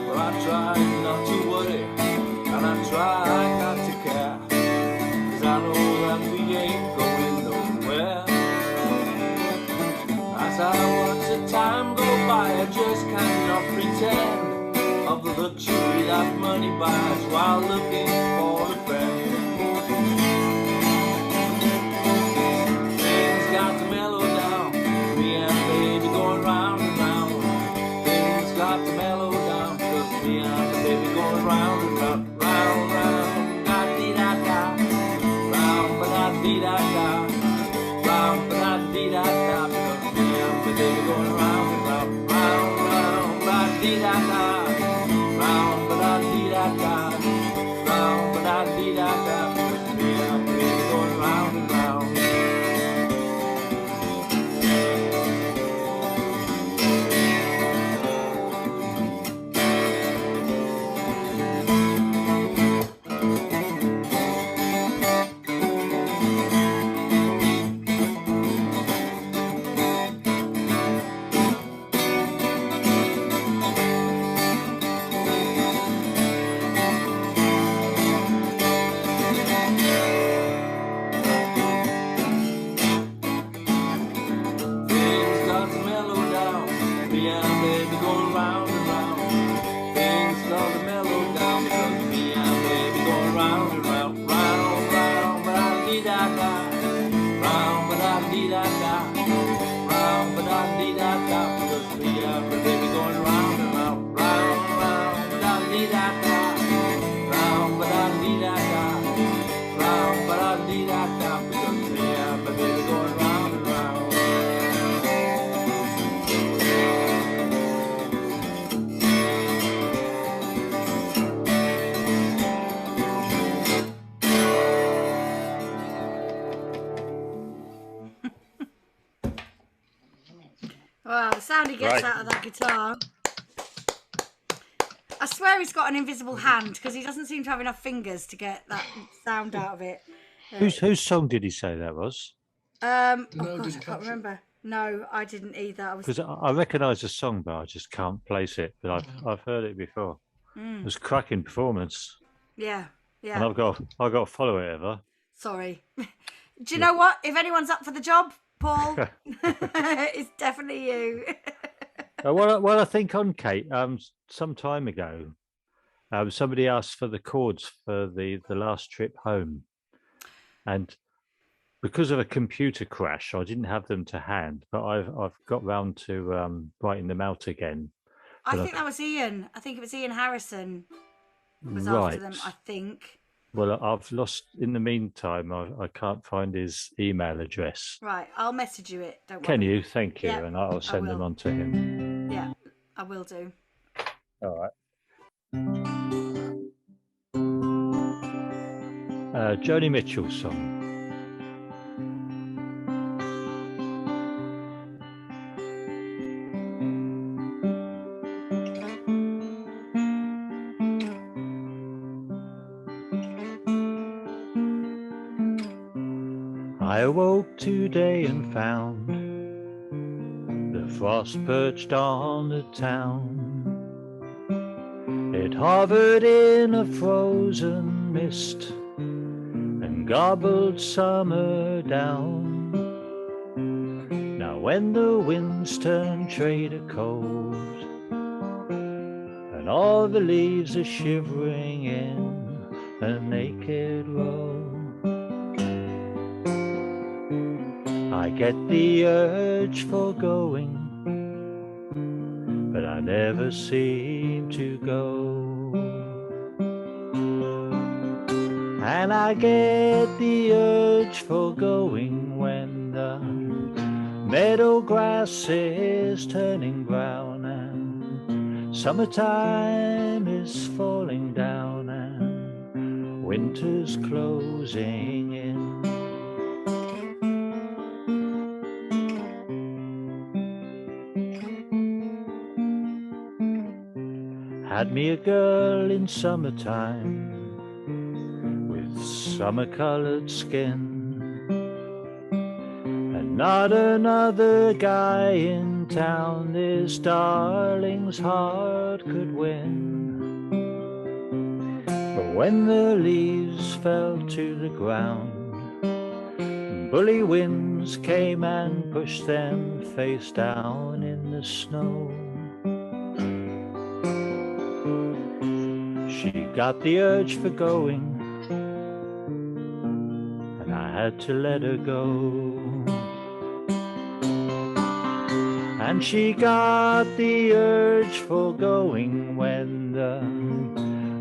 Well, I tried not to worry, and I tried not to care, 'cause I know that we ain't going nowhere. As I watch the time go by, I just cannot pretend of the luxury that money buys while looking for a friend. Things got to mellow down, me and baby going round and round. Things got to mellow down, 'cause me and the baby going round and round, round, round, da dee da da, round ba da dee da da, round ba da dee da da, because me and the baby going round and round, round, round, ba dee da da, round ba da dee da da, round ba da dee da da, because me and the baby going round and round. Things got to mellow down, me and baby going round and round. Things got to mellow down, because me and baby going round and round, round, round, ba da dee da da, round ba da dee da da, round ba da I can't be done here, but they're going round and round. Wow, the sound he gets out of that guitar. I swear he's got an invisible hand because he doesn't seem to have enough fingers to get that sound out of it. Whose song did he say that was? Oh gosh, I can't remember. No, I didn't either. I was Because I recognise the song, but I just can't place it. But I've heard it before. It was a cracking performance. yeah, And yeah. I've got to follow it ever. Sorry. Do you know what? If anyone's up for the job, Paul, it's definitely you. Well, I think on Kate, some time ago, somebody asked for the chords for the last trip home, and because of a computer crash, I didn't have them to hand. But I've got round to writing them out again. I think that was Ian. I think it was Ian Harrison was Right. after them, I think. Well, I've lost. In the meantime, I can't find his email address. Right, I'll message you it. Don't worry. Can you? Thank you, Yeah, and I'll send them will. on to him. Yeah, I will do. All right. Joni Mitchell song. I awoke today and found the frost perched on the town. It hovered in a frozen mist and gobbled summer down. Now when the winds turn traitor cold and all the leaves are shivering in a naked row, I get the urge for going, but I never seem to go. And I get the urge for going when the meadow grass is turning brown and summertime is falling down and winter's closing in. Had me a girl in summertime with summer-colored skin, and not another guy in town this darling's heart could win. But when the leaves fell to the ground, bully winds came and pushed them face down in the snow. She got the urge for going, and I had to let her go. And she got the urge for going when the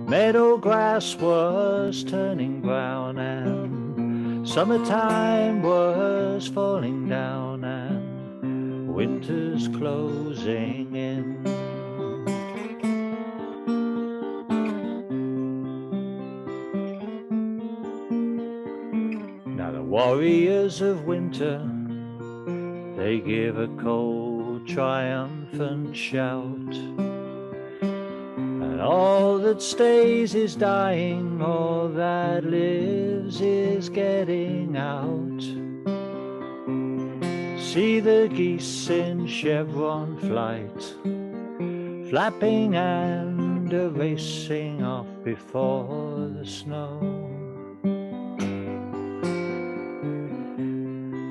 meadow grass was turning brown and summertime was falling down and winter's closing in. Warriors of winter, they give a cold, triumphant shout, and all that stays is dying, all that lives is getting out. See the geese in chevron flight, flapping and racing off before the snow.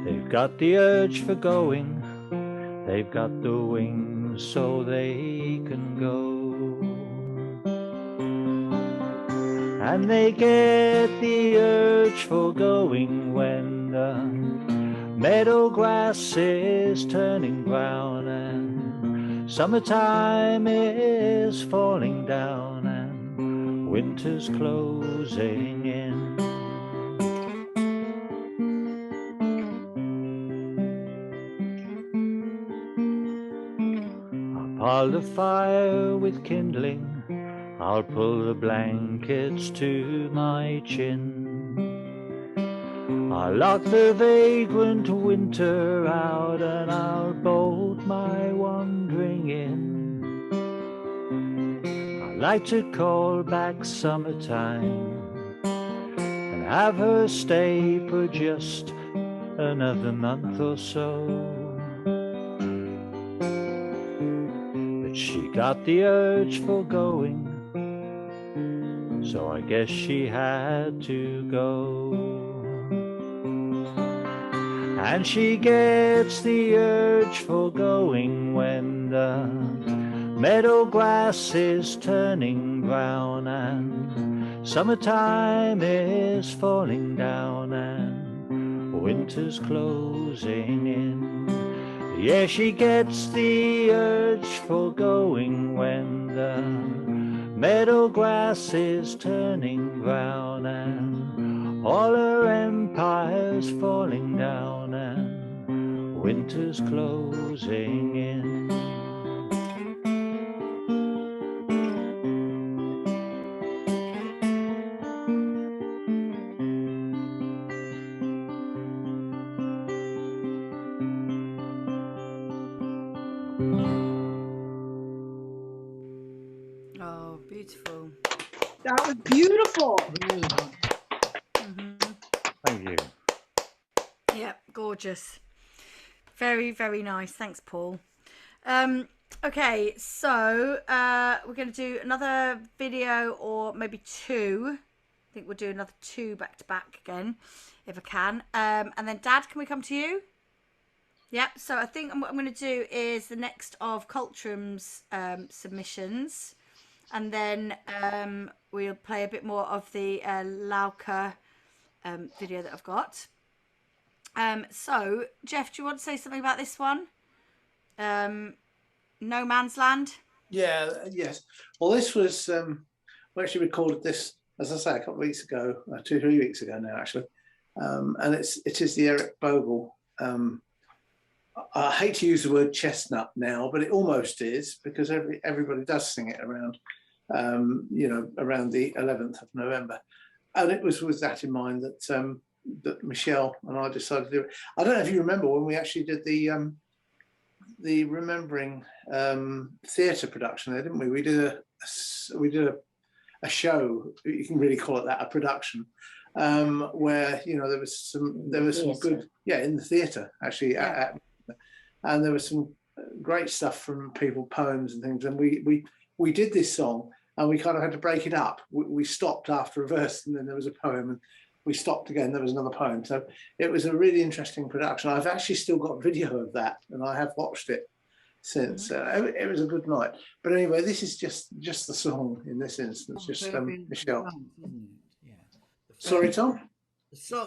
They've got the urge for going, they've got the wings so they can go. And they get the urge for going when the meadow grass is turning brown and summertime is falling down and winter's closing in. pile the fire with kindling, I'll pull the blankets to my chin. I'll lock the vagrant winter out and I'll bolt my wandering in. I like to call back summertime and have her stay for just another month or so. But she got the urge for going, so I guess she had to go. And she gets the urge for going when the meadow grass is turning brown and summertime is falling down and winter's closing in. Yeah, she gets the urge for going when the meadow grass is turning brown and all her empire's falling down and winter's closing in. Oh, beautiful. That was beautiful. Thank you. Yep, gorgeous. Very, very nice. Thanks, Paul. Okay, so we're going to do another video or maybe two. I think we'll do another two back to back again, if I can. And then, Dad, can we come to you? Yep, so I think what I'm going to do is the next of Cultrum's submissions. And then we'll play a bit more of the Lauka video that I've got. So, Jeff, do you want to say something about this one? No Man's Land? Yeah, yes. Well, this was, we actually recorded this, as I say, a couple of weeks ago, 2-3 weeks ago now, actually. And it is the Eric Bogle. I hate to use the word chestnut now, but it almost is, because everybody does sing it around, around the 11th of November. And it was with that in mind that that Michelle and I decided to do it. I don't know if you remember when we actually did the Remembering theatre production there, didn't we? We did a show. You can really call it that, a production, where there was some good in the theatre actually, and there was some great stuff from people, poems and things. And we did this song, and we kind of had to break it up. We stopped after a verse, and then there was a poem, and we stopped again, there was another poem. So it was a really interesting production. I've actually still got video of that, and I have watched it since. It was a good night. But anyway, this is just the song in this instance, just Michelle. Sorry, Tom?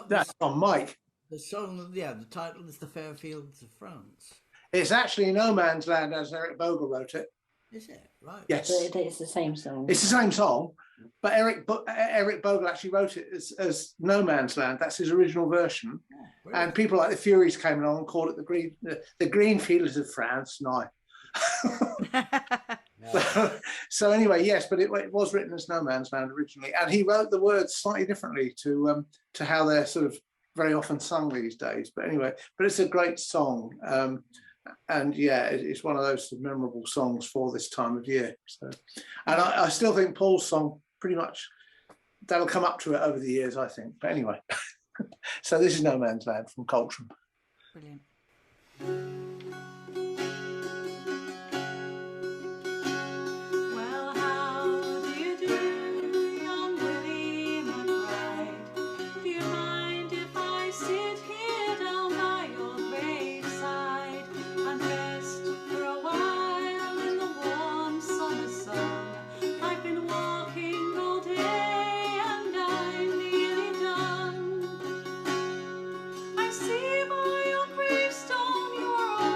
That's on Mike. The song, the title is The Fair Fields of France. It's actually No Man's Land, as Eric Bogle wrote it. Is it? Right. Yes. It's the same song. It's the same song, but Eric Bogle actually wrote it as No Man's Land. That's his original version. Oh, and people like the Furies came along and called it the Green Fields of France. No. So anyway, yes, but it was written as No Man's Land originally, and he wrote the words slightly differently to how they're sort of very often sung these days. But anyway, it's a great song. And yeah, it's one of those memorable songs for this time of year. So, and I still think Paul's song pretty much that'll come up to it over the years, I think. But anyway, so this is No Man's Land from Cultrum. Brilliant. Well, how do you do, young Willie McBride? Do you mind if I sit here down by your graveside and rest for a while in the warm summer sun? I've been walking all day and I'm nearly done. I see by your gravestone you're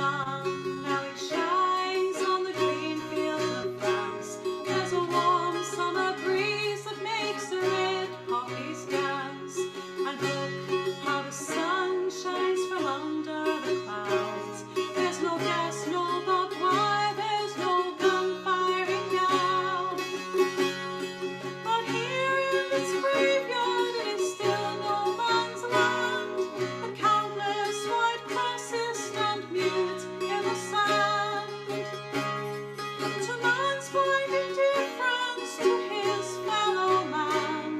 sun, now it shines on the green fields of France. There's a warm summer breeze that makes the red poppies dance. And look how the sun shines from under the clouds. There's no gas, no barbed wire, there's no gun firing now. But here in this graveyard it is still no man's land. The countless white crosses stand mute in the sand. To man's blind indifference to his fellow man,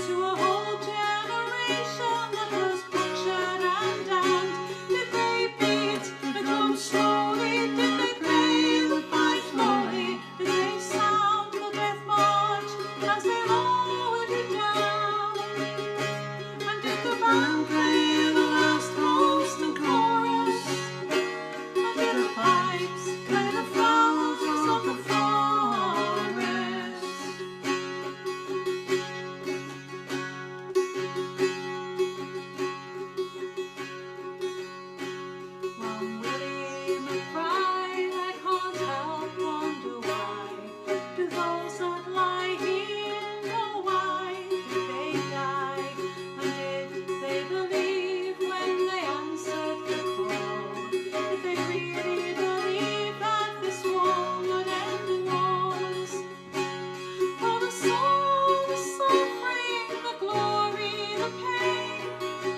to a whole generation that was butchered and damned. Did they beat the drum slowly? Did they play the fife slowly? Did they sound the death march as they lowered you down? And did the band play the last toast and chorus? And did the pipes play the flowers of the forest? From Willie McBride, I can't help wonder why. Do those that lie here know why did they die? And did they believe when they answered the call? Did they really believe that this war would end in wars? For the soul, the suffering, the glory, the pain,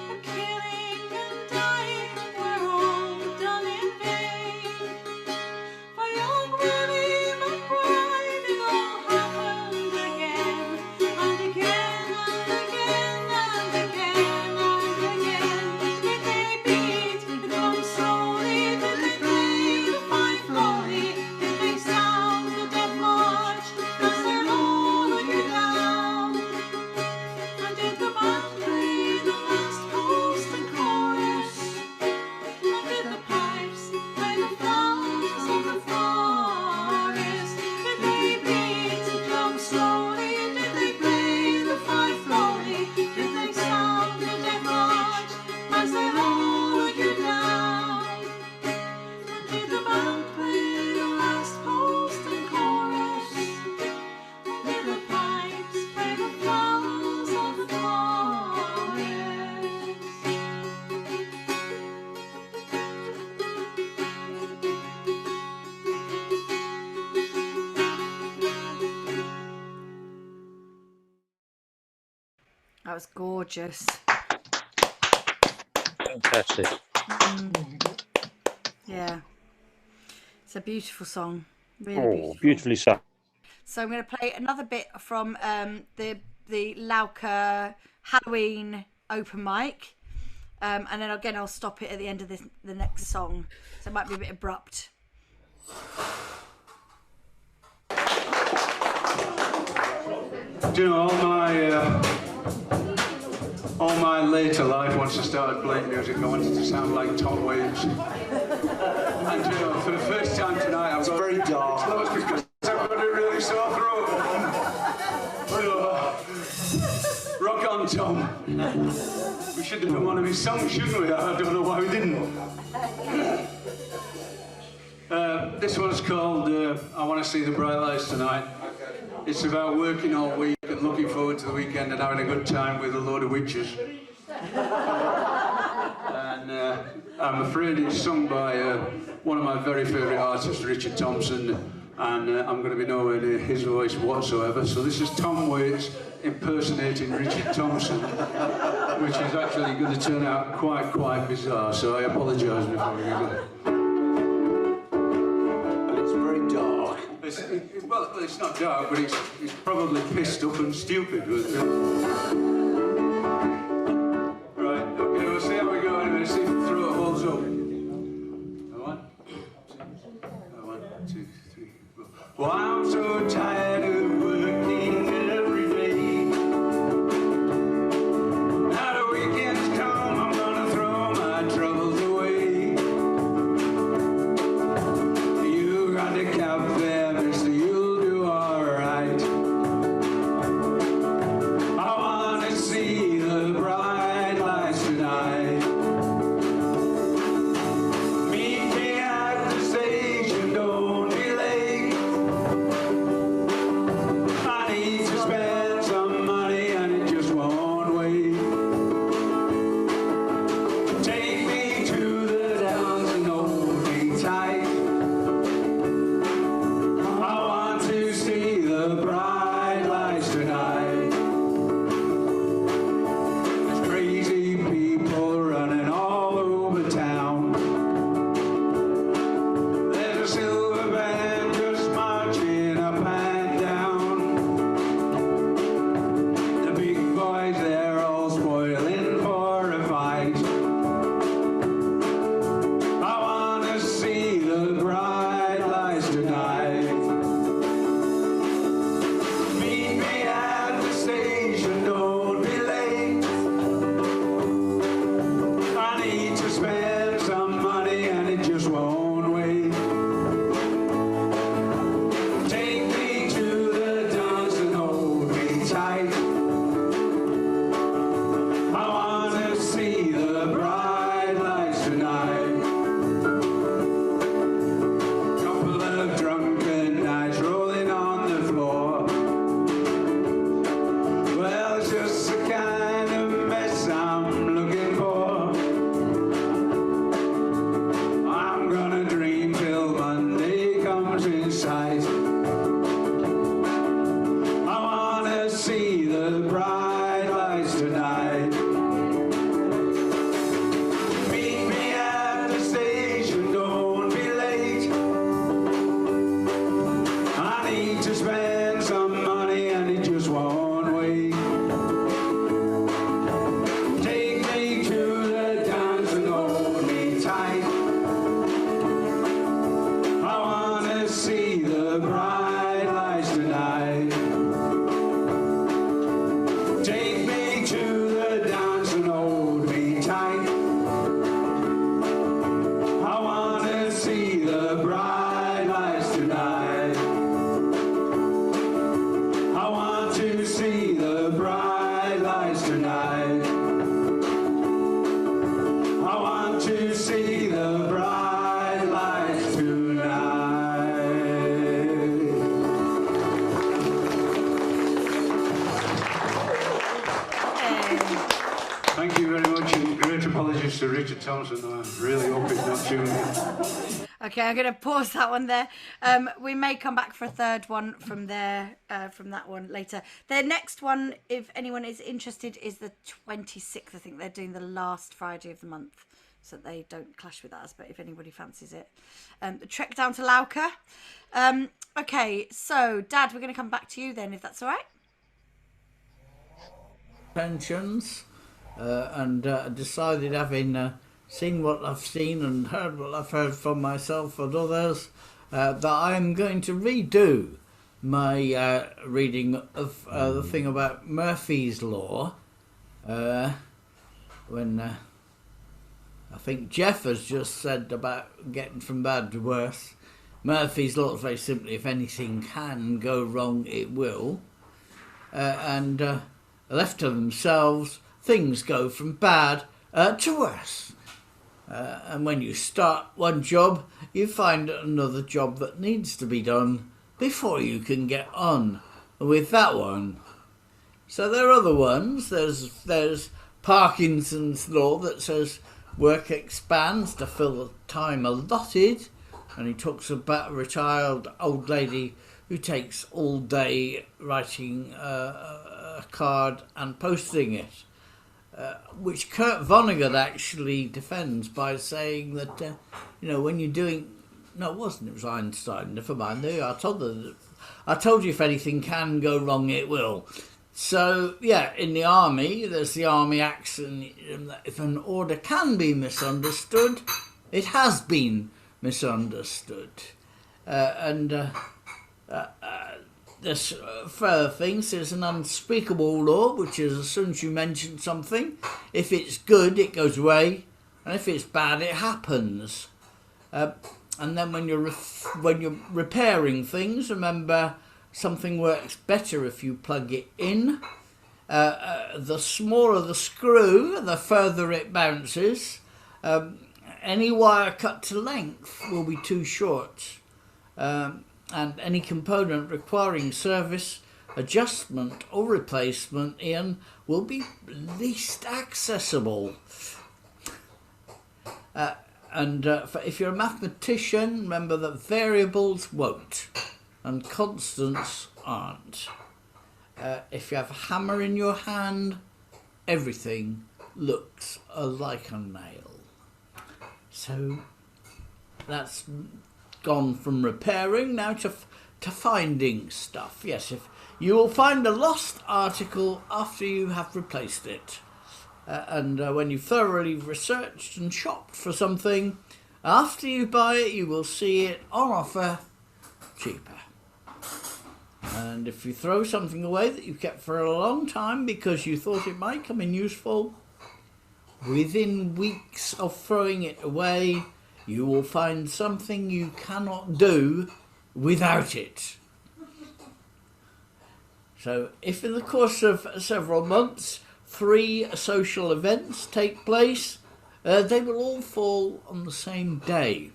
the killing and dying were all done in vain. For young Willie McBride it all happened again, and again, and again, and again, and again. Did they beat the drum slowly? Did they play the fife slowly? Did they sound the death march as they lowered you down? And did the band play the last post and chorus? And did the pipes play the flowers of the forest? Did they beat the drum slowly? Did they play the fife slowly? Did they sound the death march as they lowered you down? And did the band play the last post and chorus? And did the pipes play the flowers of the forest? That was gorgeous. Fantastic. Yeah. It's a beautiful song. Really Oh, beautiful. beautifully sung. So I'm going to play another bit from the Lauka Halloween open mic. And then again, I'll stop it at the end of the next song. So it might be a bit abrupt. Do you know, all my later life, once I started playing music, I wanted to sound like Tom Waits. And you know, for the first time tonight, I've got very dark. Close because I've got a really sore throat. Rock on, Tom. We should have done one of his songs, shouldn't we? I don't know why we didn't. This one's called I Want to See the Bright Lights Tonight. It's about working all week and looking forward to the weekend and having a good time with a load of witches. And I'm afraid it's sung by one of my very favourite artists, Richard Thompson, and I'm going to be nowhere near his voice whatsoever. So this is Tom Waits impersonating Richard Thompson, which is actually going to turn out quite bizarre, so I apologise before we begin. Well, it's not dark, but it's probably pissed up and stupid. Right, okay, we'll see how we go anyway, see if the throat holds up. One, two, three, four. Well, I'm so tired of working every day. Now the weekend's come, I'm gonna throw my troubles away. You got the cab there, mister, you'll do alright. I wanna see the bright lights tonight. Meet me Thompson. I really hope he's not tuning in. Okay, I'm going to pause that one there. We may come back for a third one from there, from that one later. Their next one, if anyone is interested, is the 26th. I think they're doing the last Friday of the month, so they don't clash with us. But if anybody fancies it, the trek down to Lauca. Okay, so Dad, we're going to come back to you then, if that's all right. Pensions, and decided, having seen what I've seen and heard what I've heard from myself and others, that I'm going to redo my reading of the thing about Murphy's Law, when I think Jeff has just said about getting from bad to worse. Murphy's Law is very simply, if anything can go wrong, it will. And left to themselves, things go from bad to worse. And when you start one job, you find another job that needs to be done before you can get on with that one. So there are other ones. There's Parkinson's Law that says work expands to fill the time allotted. And he talks about a retired old lady who takes all day writing a card and posting it, which Kurt Vonnegut actually defends by saying that, when you're doing... No, it wasn't. It was Einstein. Never mind. I told you if anything can go wrong, it will. So, yeah, in the army, there's the army axiom that if an order can be misunderstood, it has been misunderstood. There's further things. There's an unspeakable law, which is as soon as you mention something, if it's good, it goes away, and if it's bad, it happens. And then when you're repairing things, remember something works better if you plug it in. The smaller the screw, the further it bounces. Any wire cut to length will be too short. And any component requiring service, adjustment or replacement, Ian, will be least accessible. If you're a mathematician, remember that variables won't and constants aren't. If you have a hammer in your hand, everything looks like a nail. So that's gone from repairing now to finding stuff. Yes, if you will find a lost article after you have replaced it. And when you've thoroughly researched and shopped for something, after you buy it, you will see it on offer cheaper. And if you throw something away that you've kept for a long time because you thought it might come in useful, within weeks of throwing it away, you will find something you cannot do without it. So if in the course of several months 3 social events take place, they will all fall on the same day.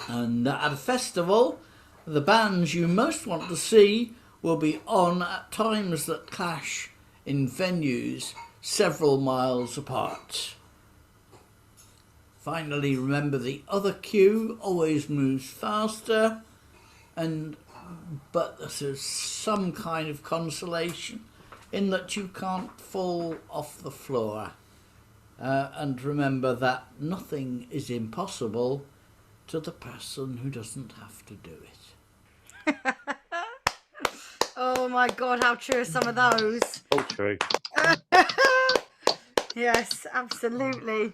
And at a festival, the bands you most want to see will be on at times that clash in venues several miles apart. Finally, remember the other queue always moves faster, but there's some kind of consolation in that you can't fall off the floor. And remember that nothing is impossible to the person who doesn't have to do it. Oh my God, how true are some of those? Oh, true. Yes, absolutely.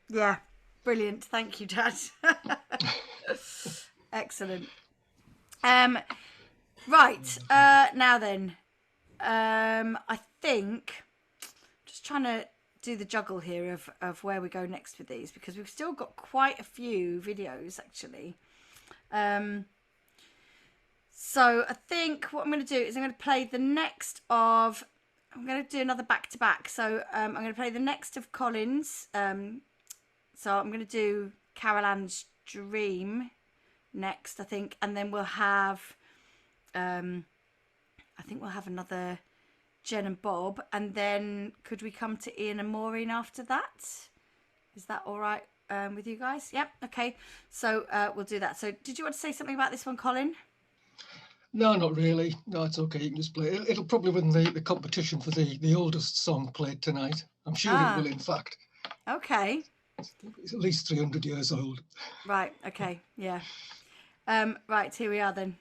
Yeah, brilliant. Thank you, Dad. Excellent. Right, now then, I think, just trying to do the juggle here of where we go next with these, because we've still got quite a few videos actually. So I think what I'm going to do is I'm going to play the next of, I'm going to do another back-to-back. So I'm going to play the next of Collins. So I'm going to do Carol Ann's Dream next, I think. And then we'll have, I think we'll have another Jen and Bob. And then could we come to Ian and Maureen after that? Is that all right with you guys? Yep. Okay. So we'll do that. So did you want to say something about this one, Colin? No, not really. No, it's okay. You can just play it. It'll probably win the competition for the oldest song played tonight. I'm sure it will, in fact. Okay. It's at least 300 years old. Right. Okay. Yeah. Right. Here we are then.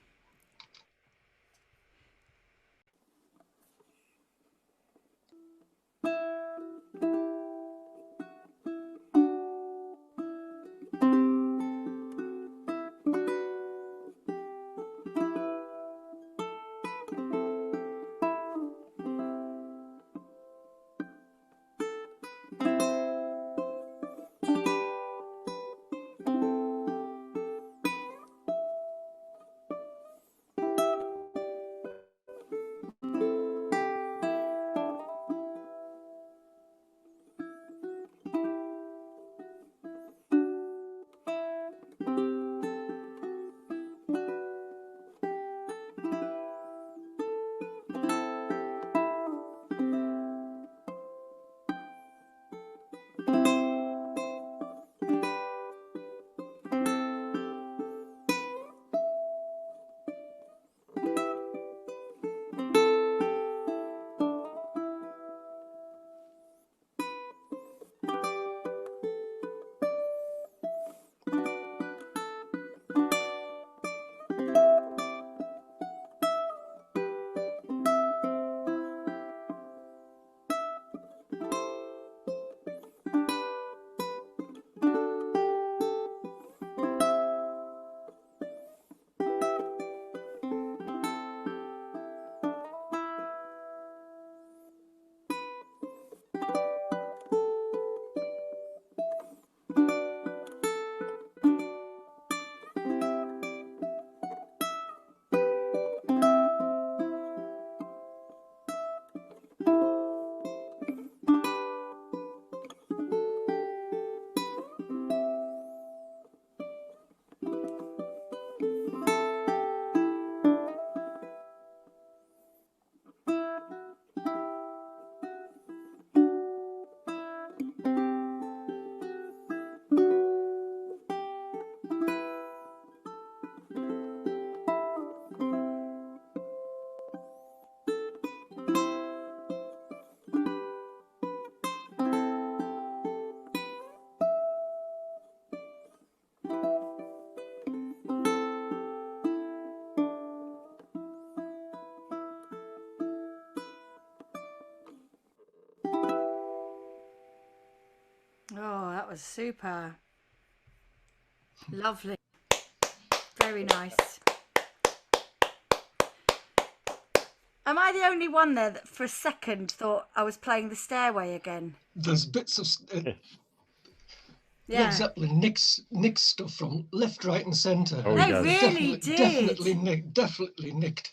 Oh, that was super. Lovely. Very nice. Am I the only one there that for a second thought I was playing The Stairway again? There's bits of Yeah. Led Zeppelin nicks stuff from left, right, and centre. Oh, they really did. Definitely nicked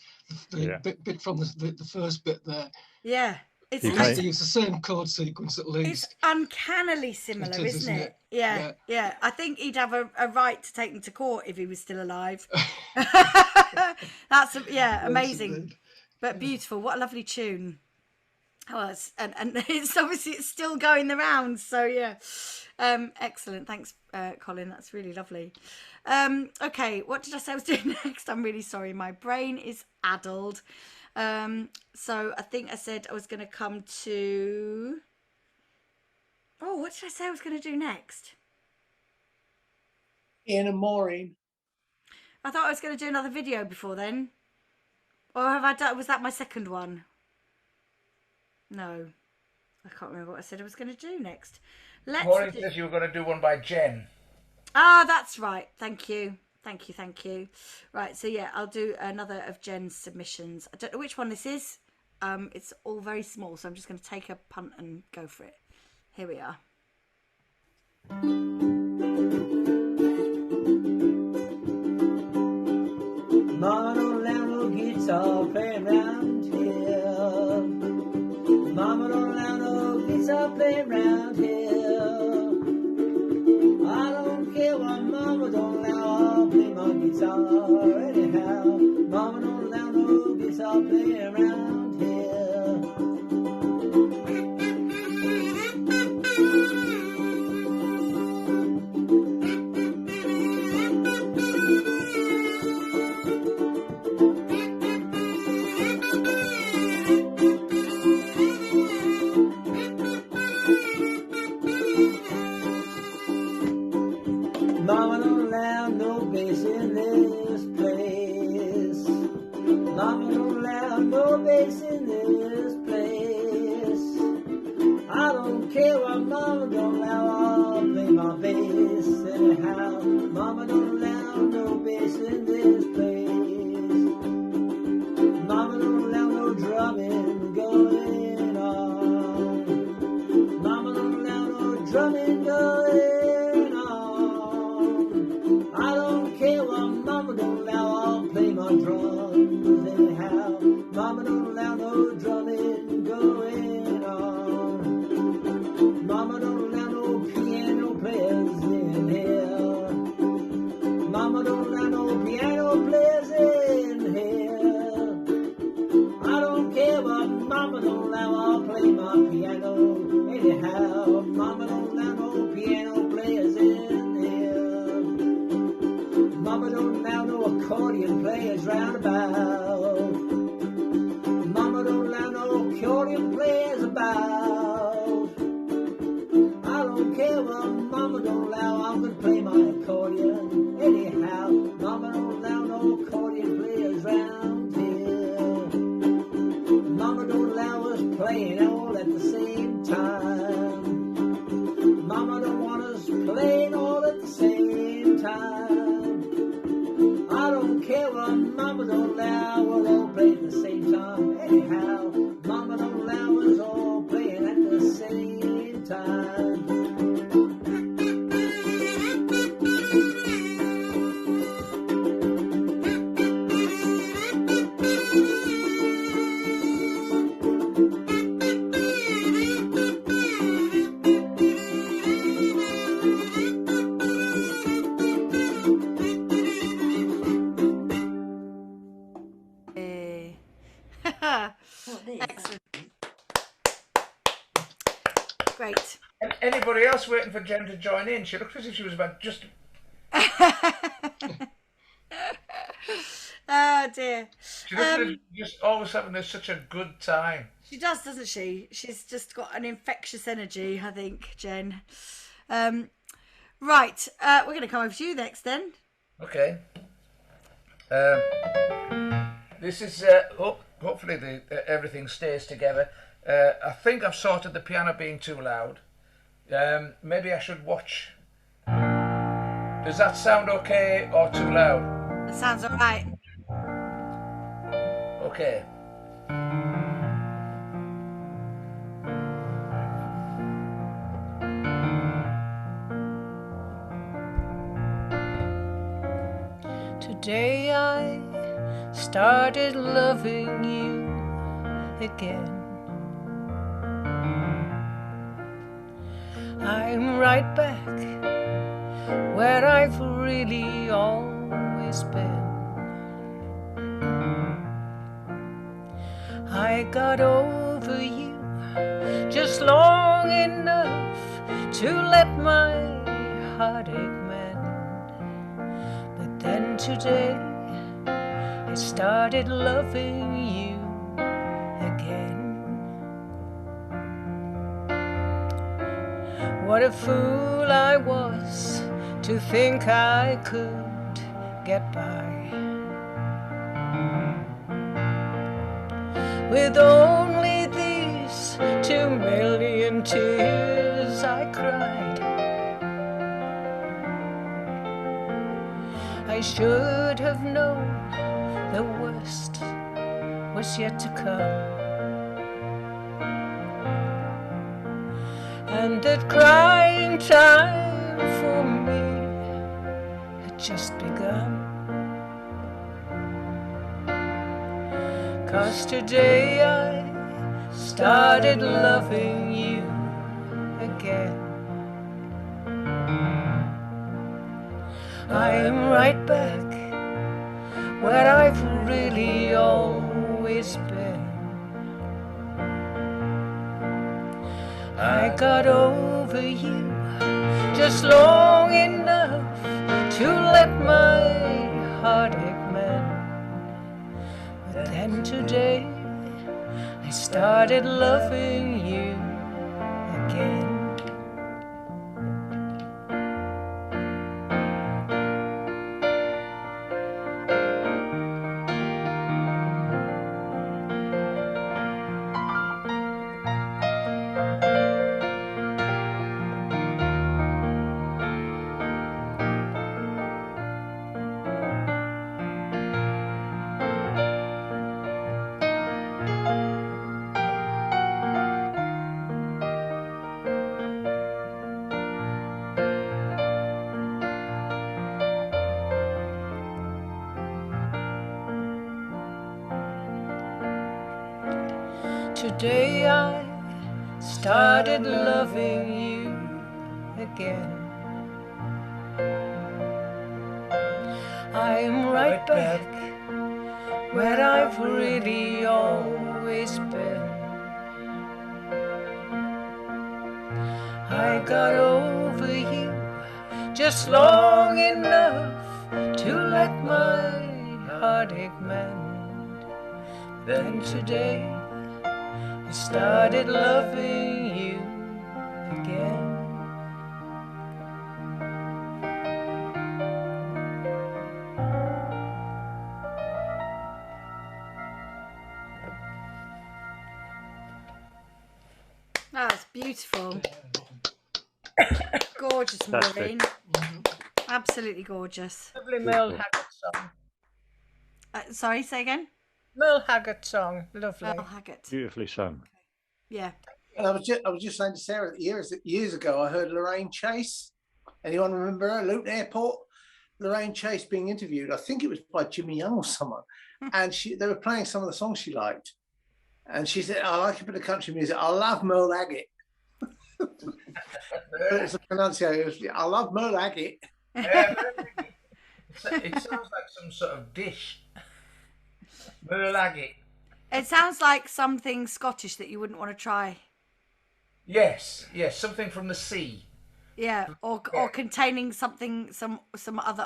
the bit from the first bit there. Yeah. It's nice to use the same chord sequence at least. It's uncannily similar, isn't it? Yeah, yeah. I think he'd have a right to take them to court if he was still alive. That's amazing, but beautiful. What a lovely tune. Oh, and it's obviously it's still going the rounds. So yeah, excellent. Thanks, Colin. That's really lovely. Okay, what did I say I was doing next? I'm really sorry. My brain is addled. So I think I said I was going to come to. Oh, what did I say I was going to do next? Ian and Maureen. I thought I was going to do another video before then. Or have I done? Was that my second one? No, I can't remember what I said I was going to do next. Maureen says you were going to do one by Jen. Ah, that's right. Thank you. Thank you. Right, so yeah, I'll do another of Jen's submissions. I don't know which one this is. It's all very small, so I'm just going to take a punt and go for it. Here we are. Mama don't allow no guitar playing round here. Mama don't allow no guitar playing round here. I don't care what Mama don't allow, I'll play my guitar anyhow. Mama don't allow no guitar playing around here. bass in this place. Mama don't allow no bass in this place. I don't care what mama don't allow, I'll play my bass anyhow. Mama don't allow no bass in this place. Mama don't allow no drumming going on. Mama don't allow no drumming going on. I don't care what mama don't allow, I'll play my drums anyhow. Mama don't allow no drumming going on. Mama don't allow no piano players in here. Mama don't allow no piano players in here. I don't care what mama don't allow, I'll play my piano anyhow. Mama don't allow no piano players in here. Mama don't allow no accordion players round about. Mama don't allow no accordion players about. I don't care what mama don't allow, I'm gonna play my accordion anyhow. Mama don't allow no accordion players round here. Mama don't allow us playing all at the same time. Mama don't want us playing all at the same time. I don't care what mama don't allow, we'll all play at the same time anyhow. Mama don't allow us all playing at the same time. Excellent. Great. Anybody else waiting for Jen to join in? She looked as if she was about just... Oh dear. She looks as if just always having such a good time. She does, doesn't she? She's just got an infectious energy, I think, Jen. Right, we're going to come over to you next then. Okay. This is hopefully everything stays together. I think I've sorted the piano being too loud. Maybe I should watch. Does that sound okay or too loud? That sounds all right. Okay. Today I started loving you again. I'm right back where I've really always been. I got over you just long enough to let my heartache mend. But then today I started loving you again. What a fool I was to think I could get by with only these 2 million tears I cried. I should have known the worst was yet to come, and that crying time for me had just begun. 'Cause today I started loving you again. I am right back where I've really always been. I got over you just long enough to let my heartache mend. But then today I started loving you again. today I started loving you again. I am right back where I've really always been. I got over you just long enough to let my heartache mend. Then today I started loving you again. That's beautiful. Gorgeous, Fantastic. Maureen. Absolutely gorgeous. Lovely Merle Haggard song. Sorry, say again. Merle Haggard song, lovely. Merle Haggard. Beautifully sung. Yeah. And I was just saying to Sarah that years ago I heard Lorraine Chase. Anyone remember her? Luton Airport. Lorraine Chase being interviewed. I think it was by Jimmy Young or someone. And they were playing some of the songs she liked. And she said, I like a bit of country music. I love Merle Haggard. It's a pronunciation. I love Merle Haggard. It sounds like some sort of dish. Merle Haggard. It sounds like something Scottish that you wouldn't want to try. Yes, something from the sea. Yeah, or containing something, some other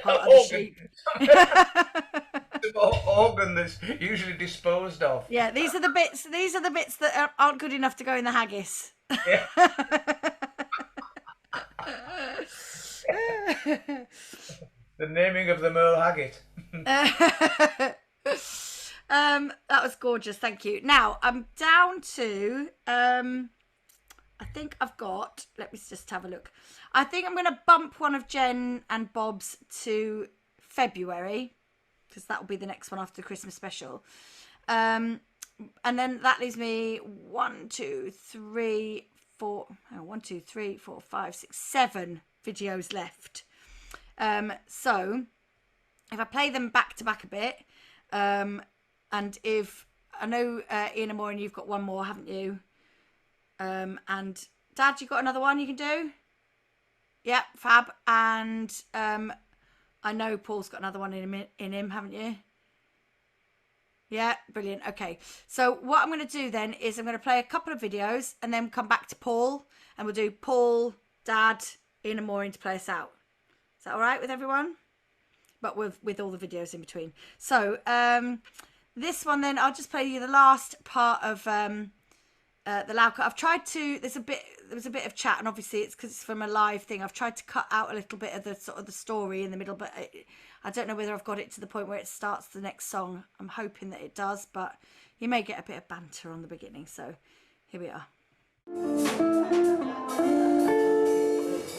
part of the sheep. Some organ that's usually disposed of. Yeah, these are the bits. These are the bits that aren't good enough to go in the haggis. Yeah. The naming of the Merle Haggard. That was gorgeous. Thank you. Now I'm down to. I think I've got. Let me just have a look. I think I'm going to bump one of Jen and Bob's to February, because that will be the next one after the Christmas special. And then that leaves me 7 videos left. So if I play them back to back a bit, and if I know Ian and Maureen, you've got one more, haven't you? And Dad, you got another one you can do? Yep, fab. And I know Paul's got another one in him, haven't you? Yeah, brilliant. Okay, so what I'm going to do then is I'm going to play a couple of videos and then come back to Paul, and we'll do Paul, Dad, Ian and Maureen to play us out. Is that all right with everyone? But with all the videos in between. So this one then, I'll just play you the last part of the loud cut. I've tried to. There was a bit of chat, and obviously it's because it's from a live thing. I've tried to cut out a little bit of the sort of the story in the middle, but I don't know whether I've got it to the point where it starts the next song. I'm hoping that it does, but you may get a bit of banter on the beginning. So here we are.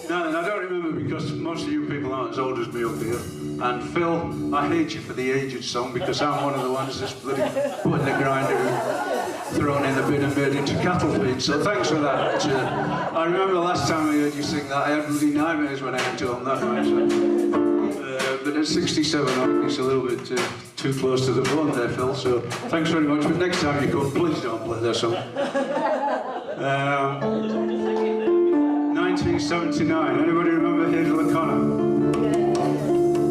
No, and I don't remember because most of you people aren't as old as me up here. And Phil, I hate you for the aged song because I'm one of the ones that's bloody put in the grinder and thrown in the bin and made into cattle feed. So thanks for that. I remember last time I heard you sing that, I had bloody nightmares when I went home that night. So. But at 67, I think it's a little bit too close to the bone there, Phil. So thanks very much. But next time you come, please don't play that song. 1979. Anybody remember Hazel O'Connor?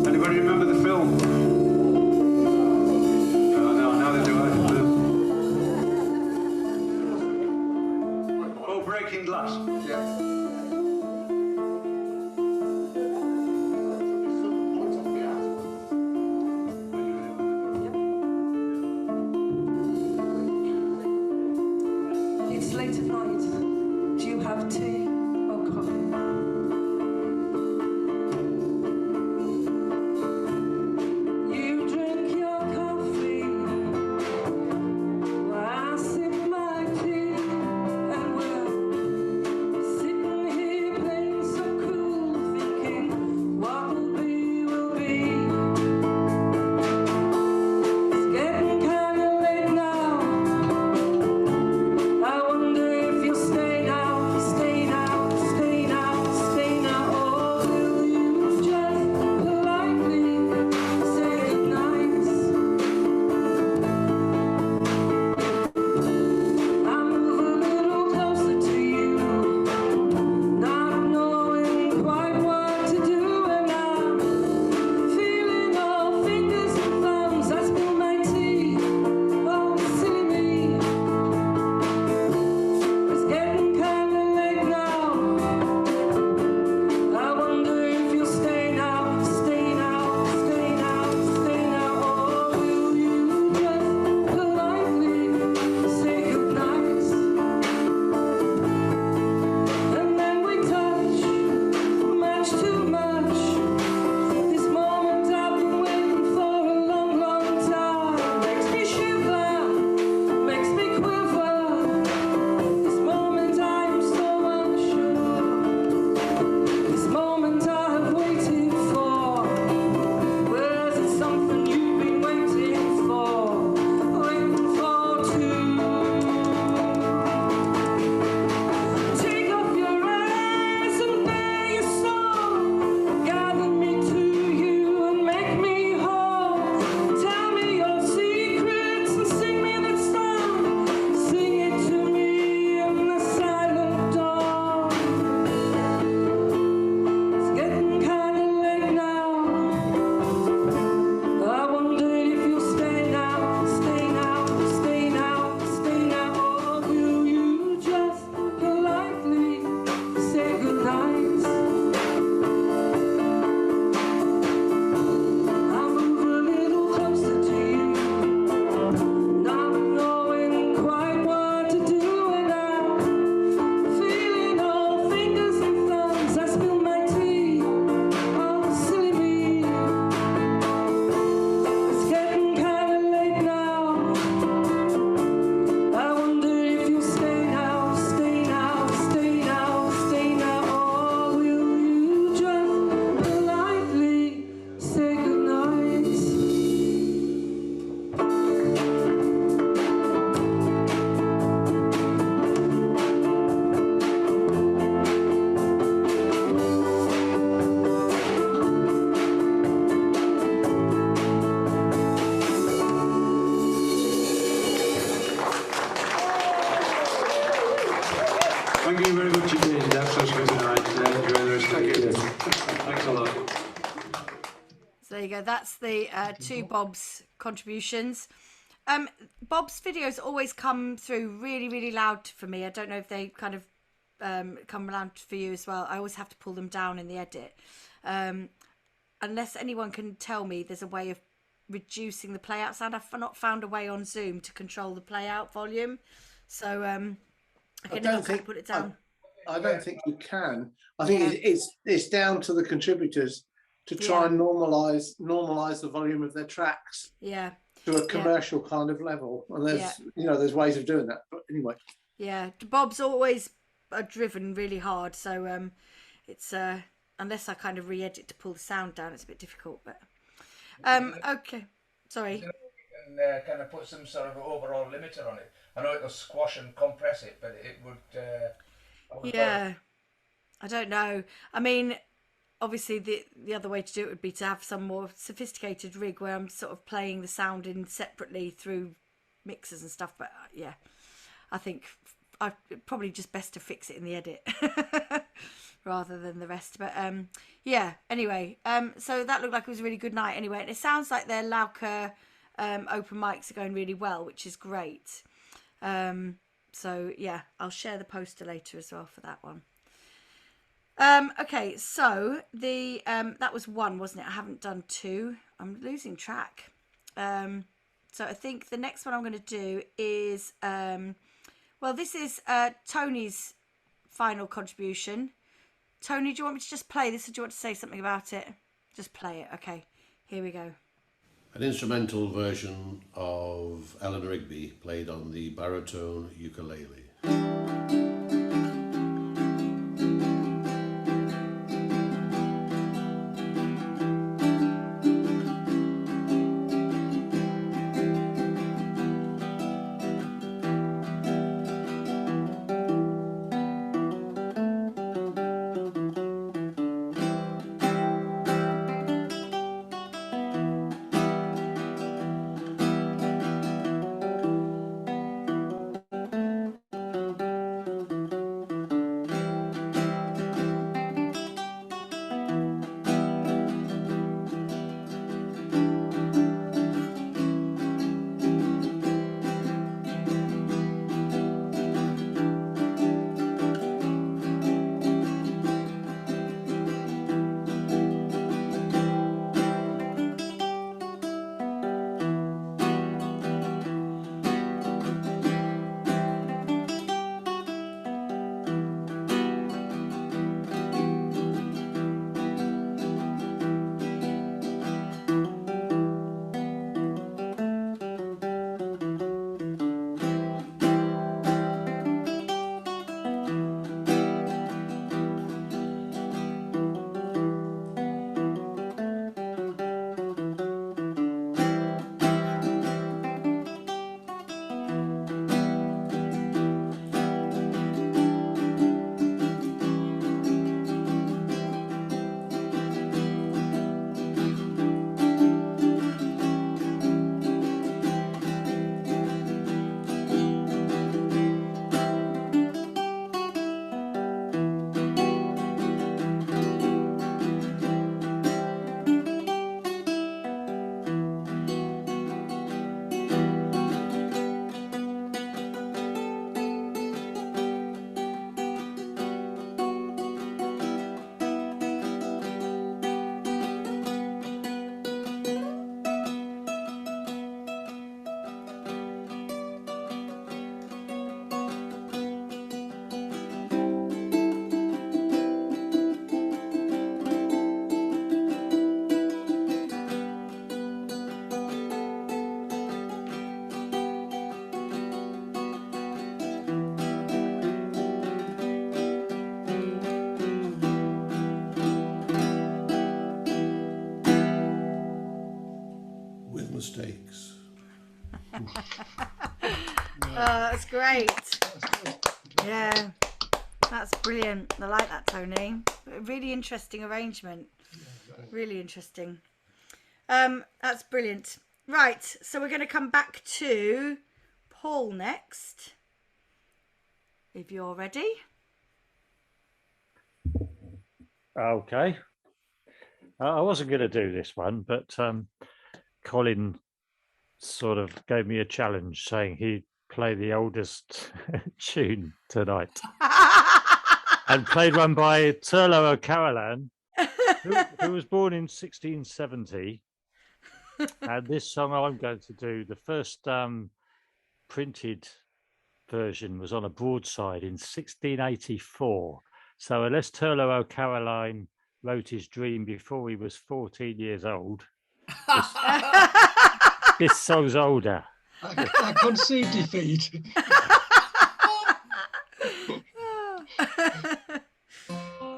Anybody remember the film? No, neither do I. Oh, Breaking Glass. Yeah. It's late at night. Do you have tea or coffee? So there you go. That's the two Bob's contributions. Bob's videos always come through really, really loud for me. I don't know if they kind of come loud for you as well. I always have to pull them down in the edit. Unless anyone can tell me there's a way of reducing the play out sound. I've not found a way on Zoom to control the play out volume. So I can never quite put it down. I don't think you can. I think it's down to the contributors to try and normalise the volume of their tracks. Yeah. To a commercial kind of level, and there's ways of doing that. But anyway. Yeah, Bob's always driven really hard, so it's unless I kind of re-edit to pull the sound down, it's a bit difficult. But okay, sorry. And kind of put some sort of overall limiter on it. I know it'll squash and compress it, but it would. Yeah, I don't know. I mean, obviously the other way to do it would be to have some more sophisticated rig where I'm sort of playing the sound in separately through mixers and stuff. But yeah, I think I probably just best to fix it in the edit rather than the rest. But yeah, anyway, so that looked like it was a really good night anyway. And it sounds like their Lauka open mics are going really well, which is great. So yeah, I'll share the poster later as well for that one. Okay, so the that was one, wasn't it? I haven't done two. I'm losing track. So I think the next one I'm going to do is well, this is Tony's final contribution. Tony, do you want me to just play this, or do you want to say something about it? Just play it. Okay, here we go. An instrumental version of Eleanor Rigby played on the baritone ukulele. Mistakes. That's great. Yeah, that's brilliant. I like that, Tony. A really interesting arrangement. Really interesting. That's brilliant. Right, so we're going to come back to Paul next. If you're ready. Okay. I wasn't going to do this one, but Colin sort of gave me a challenge, saying he'd play the oldest tune tonight, and played one by Turlo O'Carolan, who was born in 1670. And this song I'm going to do, the first printed version was on a broadside in 1684. So unless Turlo O'Carolan wrote his dream before he was 14 years old, this song's older. I concede defeat.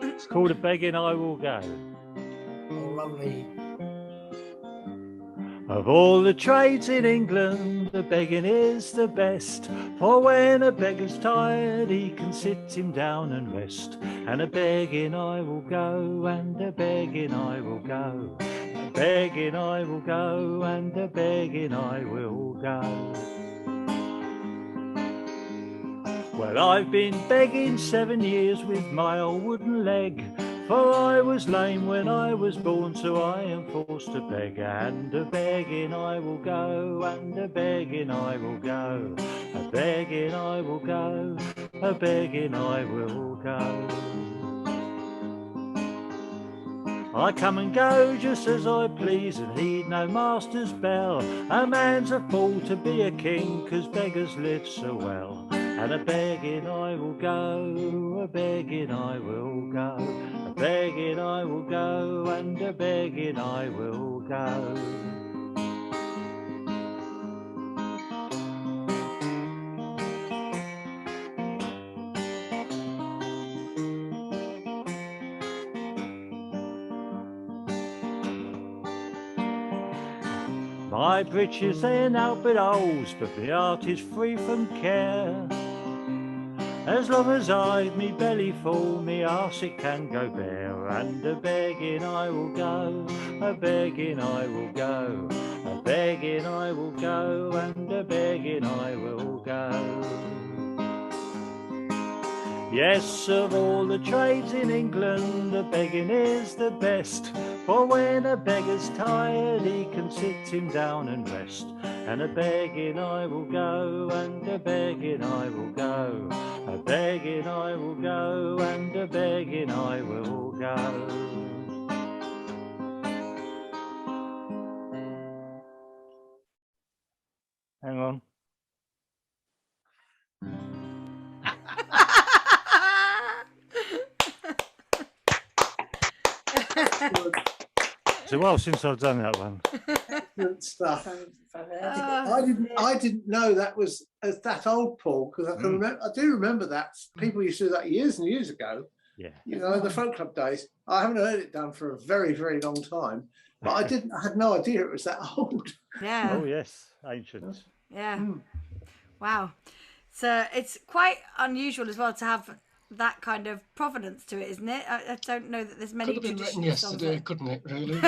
It's called A Begging I Will Go. Oh, lovely. Of all the trades in England, the begging is the best. For when a beggar's tired, he can sit him down and rest. And a begging I will go, and a begging I will go. A begging I will go, and a begging I will go. Well, I've been begging 7 years with my old wooden leg. For I was lame when I was born, so I am forced to beg. And a begging I will go, and a begging I will go. A begging I will go, a begging I will go. I come and go just as I please, and heed no master's bell. A man's a fool to be a king, 'cause beggars live so well. And a begging I will go, a begging I will go. A begging I will go, and a begging I will go. My breeches they're now but holes, but my heart is free from care. As long as I've me belly full, me arse it can go bare. And a begging I will go, a begging I will go. A begging I will go, and a begging I will go. Yes, of all the trades in England, the begging is the best. For when a beggar's tired, he can sit him down and rest. And a begging I will go, and a begging I will go. A begging I will go, and a begging I will go. Hang on. It's a while since I've done that one. Excellent stuff. I didn't know that was that old, Paul, because I can remember. I do remember that people used to do that years and years ago. Yeah. You know, in the folk club days. I haven't heard it done for a very, very long time, but I had no idea it was that old. Yeah. Oh yes, ancient. Yeah. Wow. So it's quite unusual as well to have that kind of provenance to it, isn't it? I don't know that there's many. Could have been written yesterday, couldn't it? Really.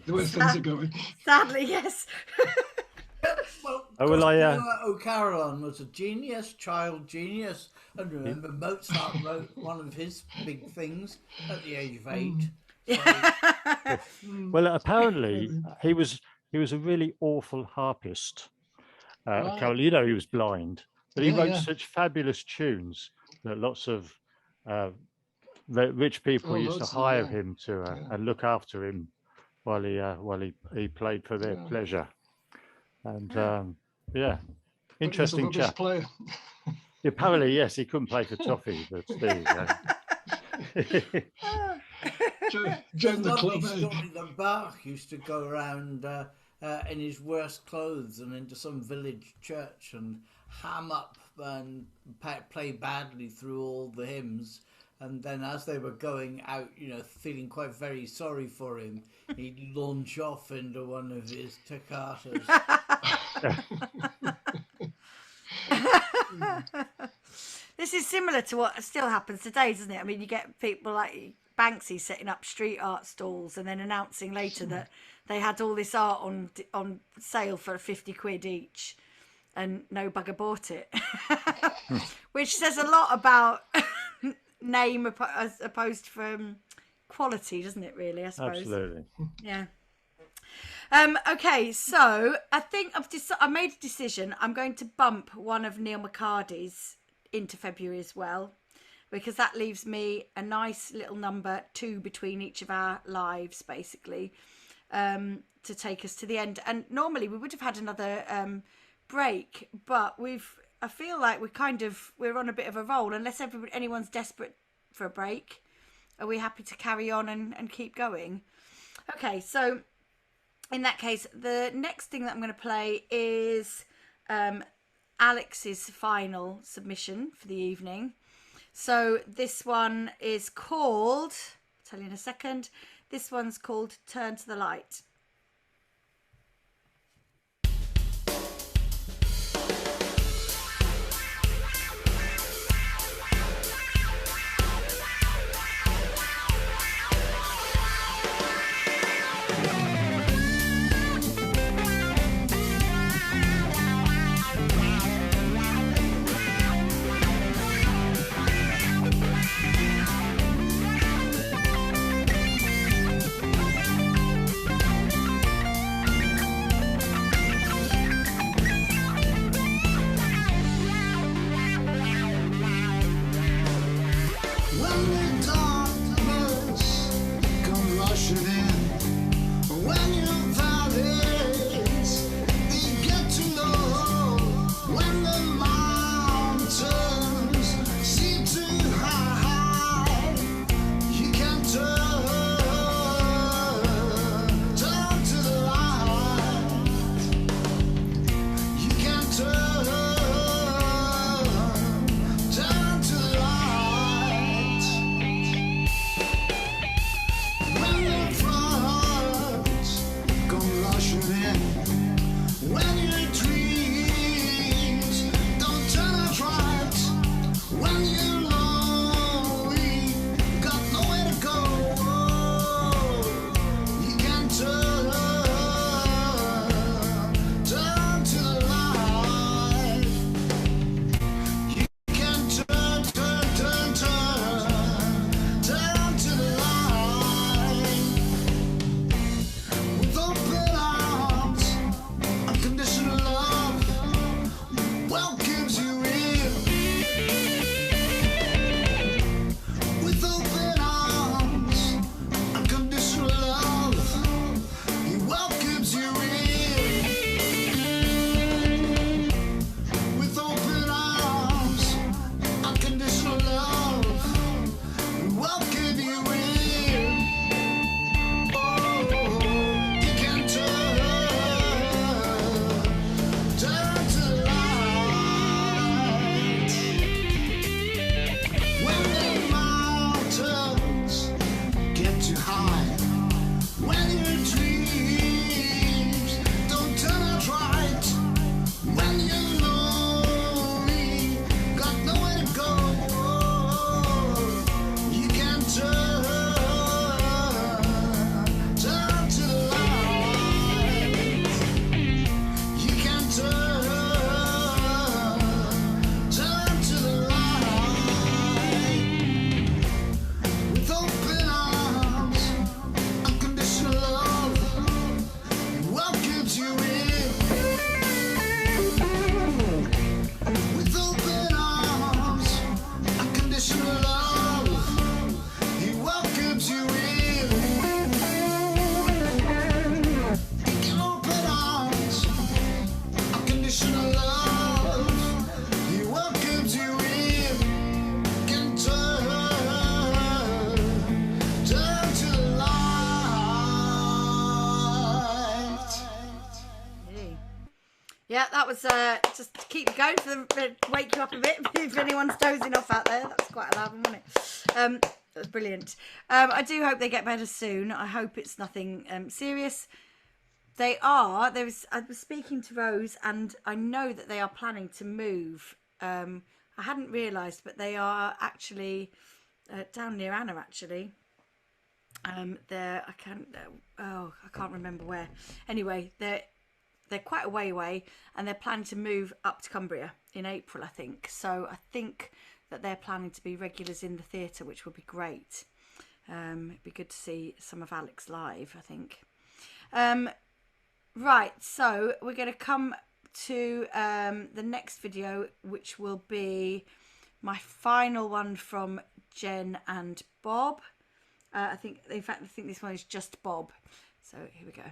The way things are going. Sadly, yes. O'Carolan was a genius, child genius, and remember Mozart wrote one of his big things at the age of 8. Well, apparently he was a really awful harpist. Carol, you know, he was blind, but he wrote such fabulous tunes that lots of rich people used to hire him to and look after him while he played for their pleasure. And interesting chap. Player. Apparently, yes, he couldn't play for Toffee, but there you go. Join the club. That Bach used to go around in his worst clothes and into some village church and ham up and play badly through all the hymns. And then as they were going out, you know, feeling quite very sorry for him, he'd launch off into one of his toccatas. This is similar to what still happens today, doesn't it? I mean, you get people like Banksy setting up street art stalls and then announcing later that they had all this art on sale for 50 quid each and no bugger bought it. Which says a lot about name as opposed from quality, doesn't it? Really, I suppose. Absolutely. Yeah. Okay, so I think I made a decision. I'm going to bump one of Neil McCarty's into February as well, because that leaves me a nice little number 2 between each of our lives, basically, to take us to the end. And normally we would have had another break, but I feel like we're on a bit of a roll. Unless anyone's desperate for a break, are we happy to carry on and keep going? Okay, so in that case, the next thing that I'm going to play is Alex's final submission for the evening. So this one is called, I'll tell you in a second, this one's called Turn to the Light. Yeah, that was just to keep going to wake you up a bit if anyone's dozing off out there. That's quite a loud one, wasn't it? That was brilliant. I do hope they get better soon. I hope it's nothing serious. They are. I was speaking to Rose, and I know that they are planning to move. I hadn't realised, but they are actually down near Anna. Actually, I can't remember where. Anyway, they're quite a way away, and they're planning to move up to Cumbria in April, I think. So I think that they're planning to be regulars in the theatre, which will be great. It'd be good to see some of Alex live, I think. Right, so we're going to come to the next video, which will be my final one from Jen and Bob. I think this one is just Bob. So here we go.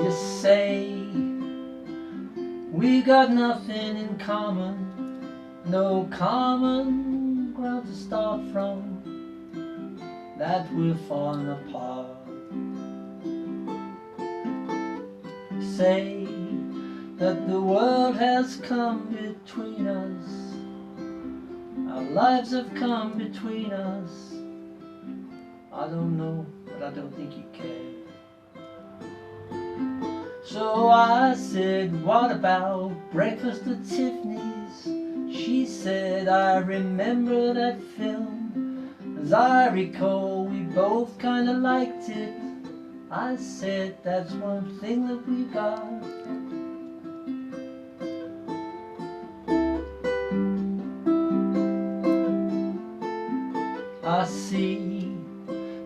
You say we got nothing in common, no common ground to start from, that we're falling apart. Say that the world has come between us, our lives have come between us. I don't know, but I don't think you care. So I said, what about breakfast at Tiffany's? She said, I remember that film. As I recall, we both kinda liked it. I said, that's one thing that we got. I see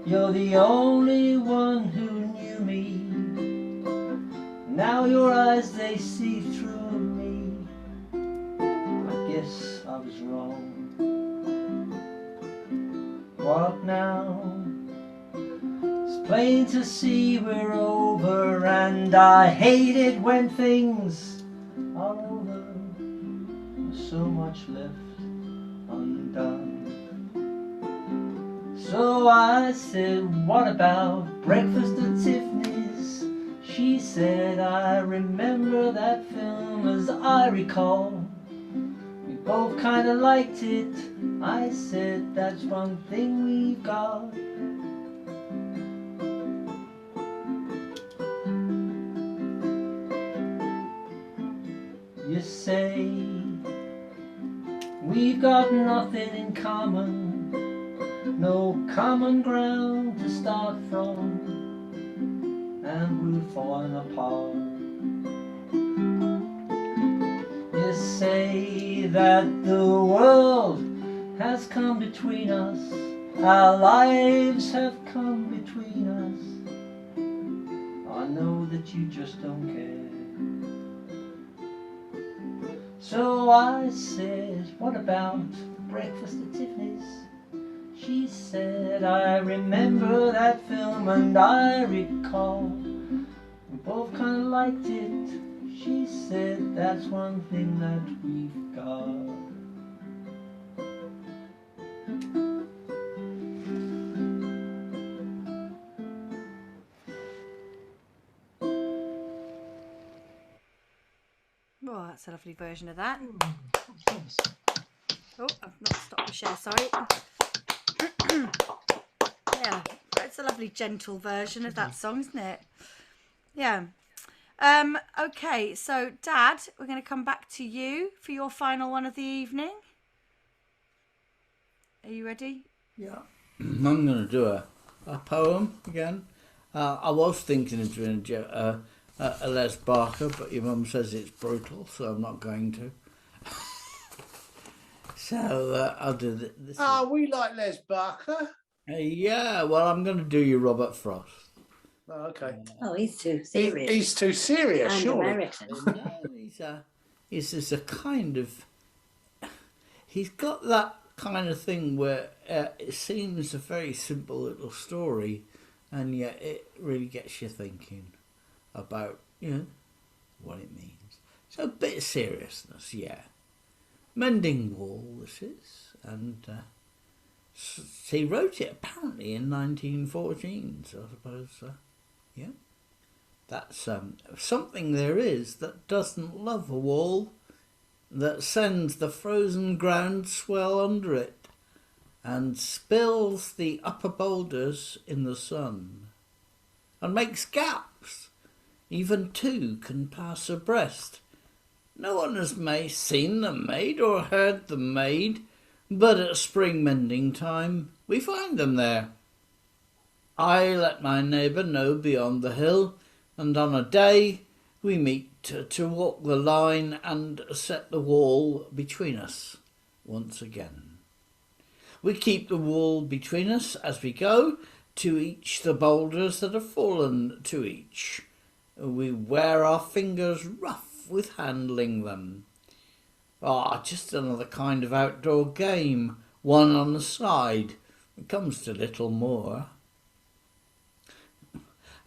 you're the only one who knew me. Now your eyes, they see through me. I guess I was wrong. What now? It's plain to see we're over, and I hate it when things are over. There's so much left undone. So I said, what about breakfast at Tiffany's? She said, I remember that film as I recall. We both kinda liked it. I said, that's one thing we've got. You say, we've got nothing in common, no common ground to start from, and we're falling apart. You say that the world has come between us, our lives have come between us. I know that you just don't care. So I said, what about breakfast at Tiffany's? She said, I remember that film and I recall we both kinda liked it. She said, that's one thing that we've got. Oh, that's a lovely version of that. Oh, I've not stopped the share, sorry. Yeah, it's a lovely gentle version of that song, isn't it? Yeah. Okay, so Dad, we're going to come back to you for your final one of the evening. Are you ready? Yeah. I'm going to do a poem again. I was thinking of doing a Les Barker, but your mum says it's brutal, so I'm not going to. So I'll do this. Oh, we like Les Barker. Yeah, well, I'm going to do your Robert Frost. Oh, okay. Oh, he's too serious. He's too serious, And surely. American. No, he's just a kind of... He's got that kind of thing where it seems a very simple little story, and yet it really gets you thinking about, what it means. So a bit of seriousness, yeah. Mending Wall, this is, and he wrote it apparently in 1914, so I suppose, yeah. That's something there is that doesn't love a wall, that sends the frozen ground swell under it, and spills the upper boulders in the sun, and makes gaps, even two can pass abreast. No one has seen them made or heard them made, but at spring mending time we find them there. I let my neighbour know beyond the hill, and on a day we meet to walk the line and set the wall between us once again. We keep the wall between us as we go, to each the boulders that have fallen to each. We wear our fingers rough with handling them. Just another kind of outdoor game, one on the side. It comes to little more.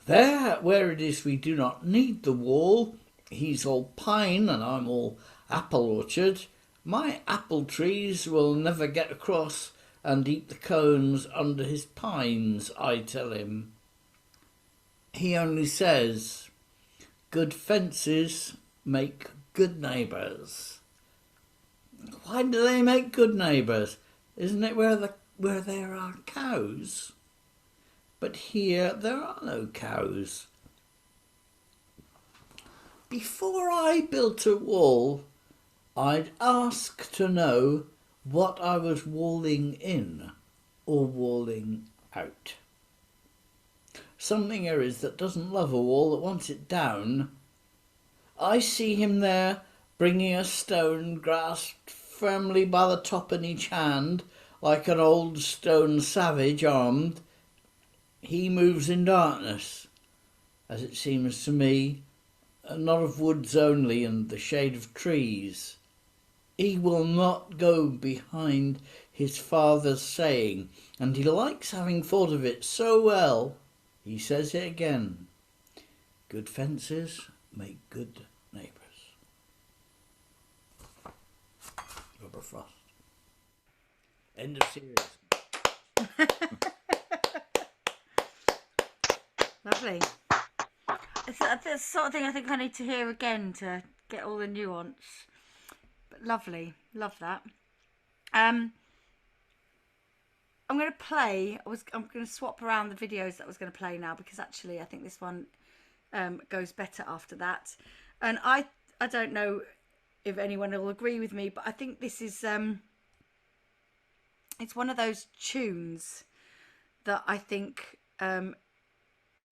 There, where it is we do not need the wall, he's all pine and I'm all apple orchard. My apple trees will never get across and eat the cones under his pines, I tell him. He only says, good fences make good neighbours. Why do they make good neighbours? Isn't it where there are cows? But here there are no cows. Before I built a wall, I'd ask to know what I was walling in or walling out. Something there is that doesn't love a wall, that wants it down. I see him there, bringing a stone grasped firmly by the top in each hand, like an old stone savage armed. He moves in darkness, as it seems to me, not of woods only and the shade of trees. He will not go behind his father's saying, and he likes having thought of it so well. He says it again. Good fences make good neighbours. Robert Frost. End of series. Lovely. It's the sort of thing I think I need to hear again to get all the nuance. But lovely. Love that. I'm going to play. I'm going to swap around the videos that I was going to play now, because actually I think this one goes better after that. And I don't know if anyone will agree with me, but I think this is it's one of those tunes that I think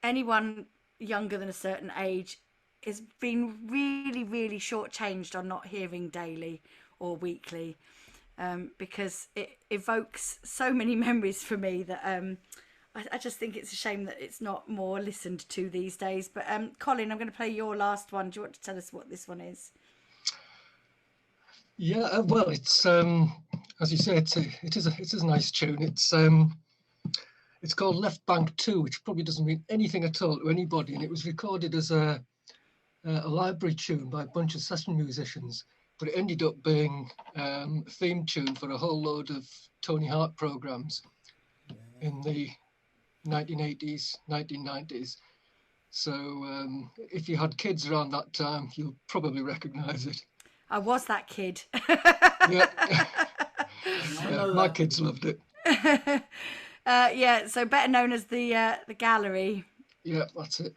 anyone younger than a certain age has been really, really shortchanged on not hearing daily or weekly, because it evokes so many memories for me that I just think it's a shame that it's not more listened to these days. But Colin, I'm going to play your last one. Do you want to tell us what this one is? Yeah, well, it's as you say, it is a nice tune. It's called Left Bank 2, which probably doesn't mean anything at all to anybody, and it was recorded as a library tune by a bunch of session musicians, but it ended up being a theme tune for a whole load of Tony Hart programs in the 1980s, 1990s. So if you had kids around that time, you'll probably recognise it. I was that kid. Yeah, my kids loved it. Yeah, so better known as the Gallery. Yeah, that's it.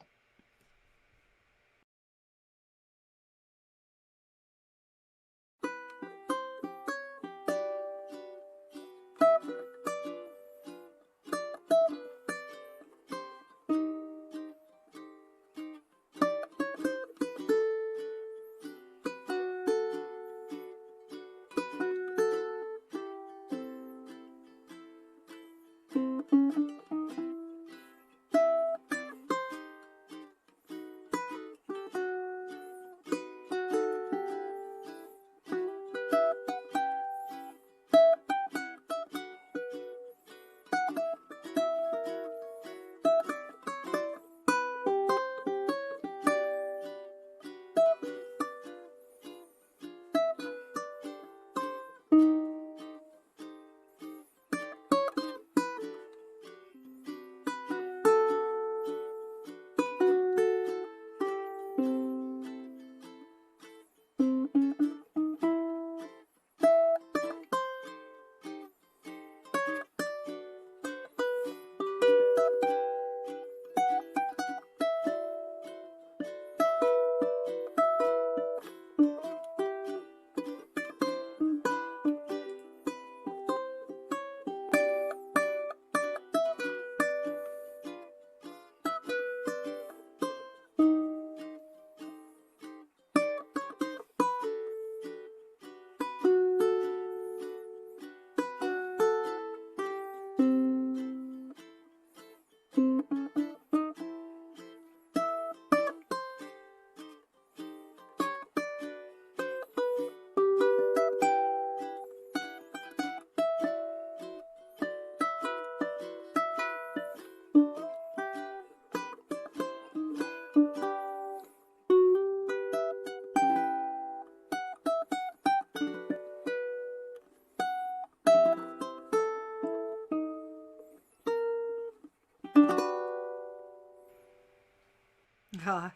Oh,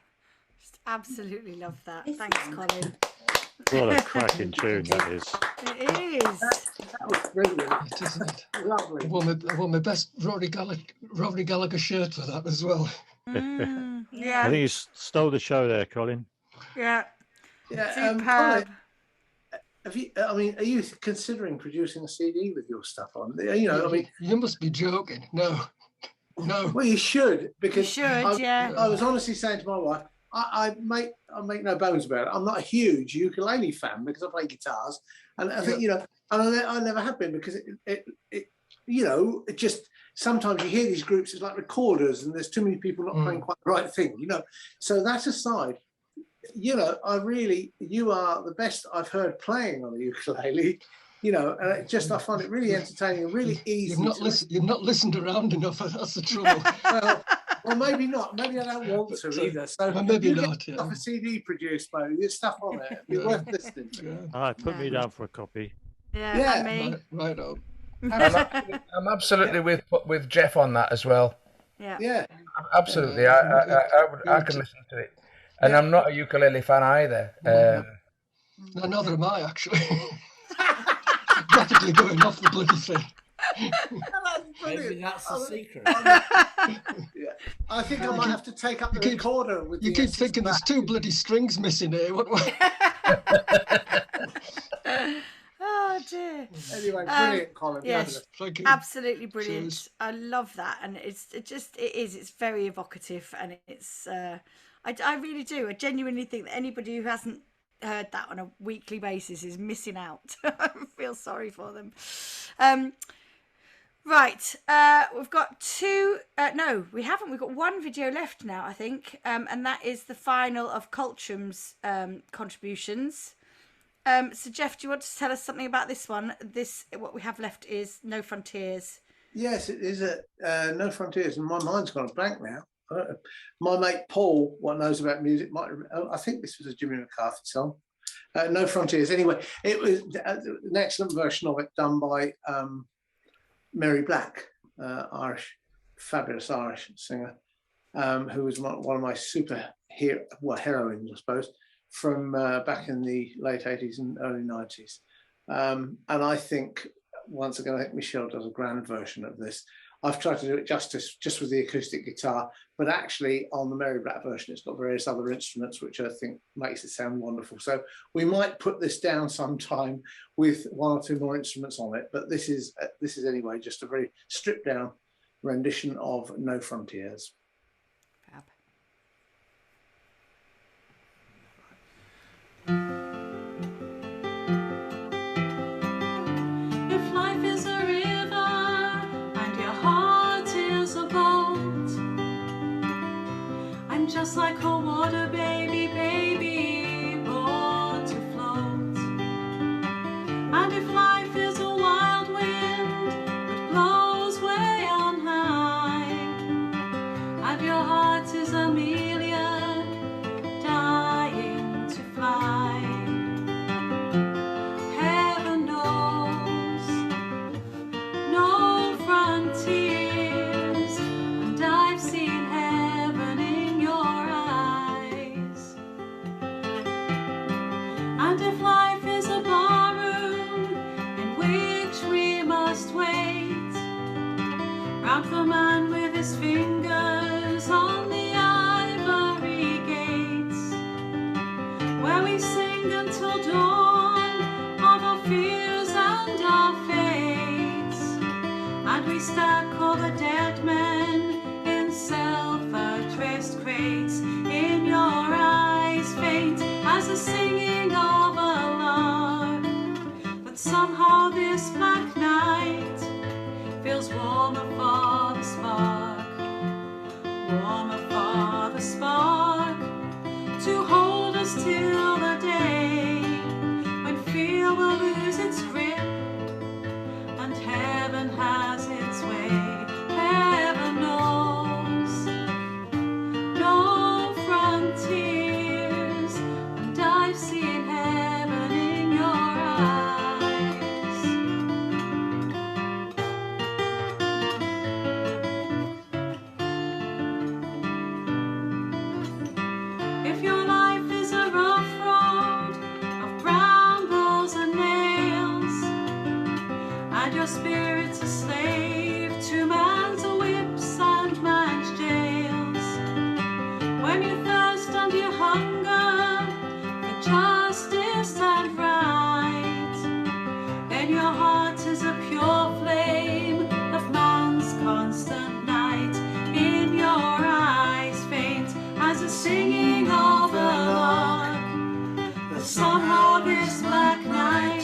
just absolutely love that. Thanks, Colin. What a cracking tune that is. It is. That was brilliant. It isn't it? Lovely. I won my best Rory Gallagher shirt for that as well. Yeah. I think you stole the show there, Colin. Yeah. Yeah. Superb. Colin, have you? I mean, are you considering producing a CD with your stuff on? You know, I mean, You must be joking. No. well, you should, because You should, yeah. I was honestly saying to my wife, I make no bones about it. I'm not a huge ukulele fan because I play guitars, and I think, you know, and I never have been, because it you know, it just, sometimes you hear these groups, it's like recorders, and there's too many people not playing quite the right thing, you know. So that aside, you know, you are the best I've heard playing on the ukulele, you know, and it just, I find it really entertaining and really easy. You've not listened around enough. That's the trouble. Well, maybe not. Maybe I don't want to either. So Well, maybe you not, get yeah. a CD produced, Bo. There's stuff on it. It'd be worth listening to. All right, put me down for a copy. Yeah, Yeah. and me. Right on. I'm absolutely with Jeff on that as well. Yeah. Yeah. Absolutely, I can listen to it, and I'm not a ukulele fan either. No, neither am I, actually. Rapidly going off the bloody thing. Maybe that's the secret. Yeah. I think I might have to take up the recorder with You the keep Essence thinking there's back. 2 bloody strings missing here. What? Oh dear. Anyway, brilliant, Colin. Yes, Thank you. absolutely brilliant. Cheers. I love that, and it's very evocative, and it's I really do. I genuinely think that anybody who hasn't heard that on a weekly basis is missing out. I feel sorry for them. Right, we've got two. No, we haven't. We've got one video left now, I think, and that is the final of Coltram's contributions. So, Jeff, do you want to tell us something about this one? What we have left is No Frontiers. Yes, it is No Frontiers, and my mind's gone blank now. My mate Paul, what knows about music, I think this was a Jimmy McCarthy song. No Frontiers. Anyway, it was an excellent version of it done by Mary Black, fabulous Irish singer, who was one of my heroines, I suppose, from back in the late 80s and early 90s. And I think, once again, I think Michelle does a grand version of this. I've tried to do it justice just with the acoustic guitar, but actually on the Mary Black version, it's got various other instruments, which I think makes it sound wonderful. So we might put this down sometime with 1 or 2 more instruments on it, but this is anyway just a very stripped down rendition of No Frontiers. Fab. If life is a river and your heart is a boat, I'm just like a water baby, born to float. And if life is a wild wind that blows way on high, and your heart is Amelia, dying to fly, heaven knows no frontiers, and I've seen heaven in your eyes. And if life is a barroom in which we must wait round the man with his fingers on the ivory gates, where we sing until dawn of our fears and our fates, and we stack all the dead men in self-addressed crates. In your eyes faint as the singing of a lark, but somehow this black night feels warmer for the spark, warmer for the spark, to hold us till the day when fear will lose its grip and heaven has its way. Heaven knows no frontiers, and I've seen heaven in your eyes. your spirit's a slave to man's whips and man's jails. When you thirst and you hunger for justice and right, then your heart is a pure flame of man's constant night. In your eyes faint as the singing of the lark, but somehow this black night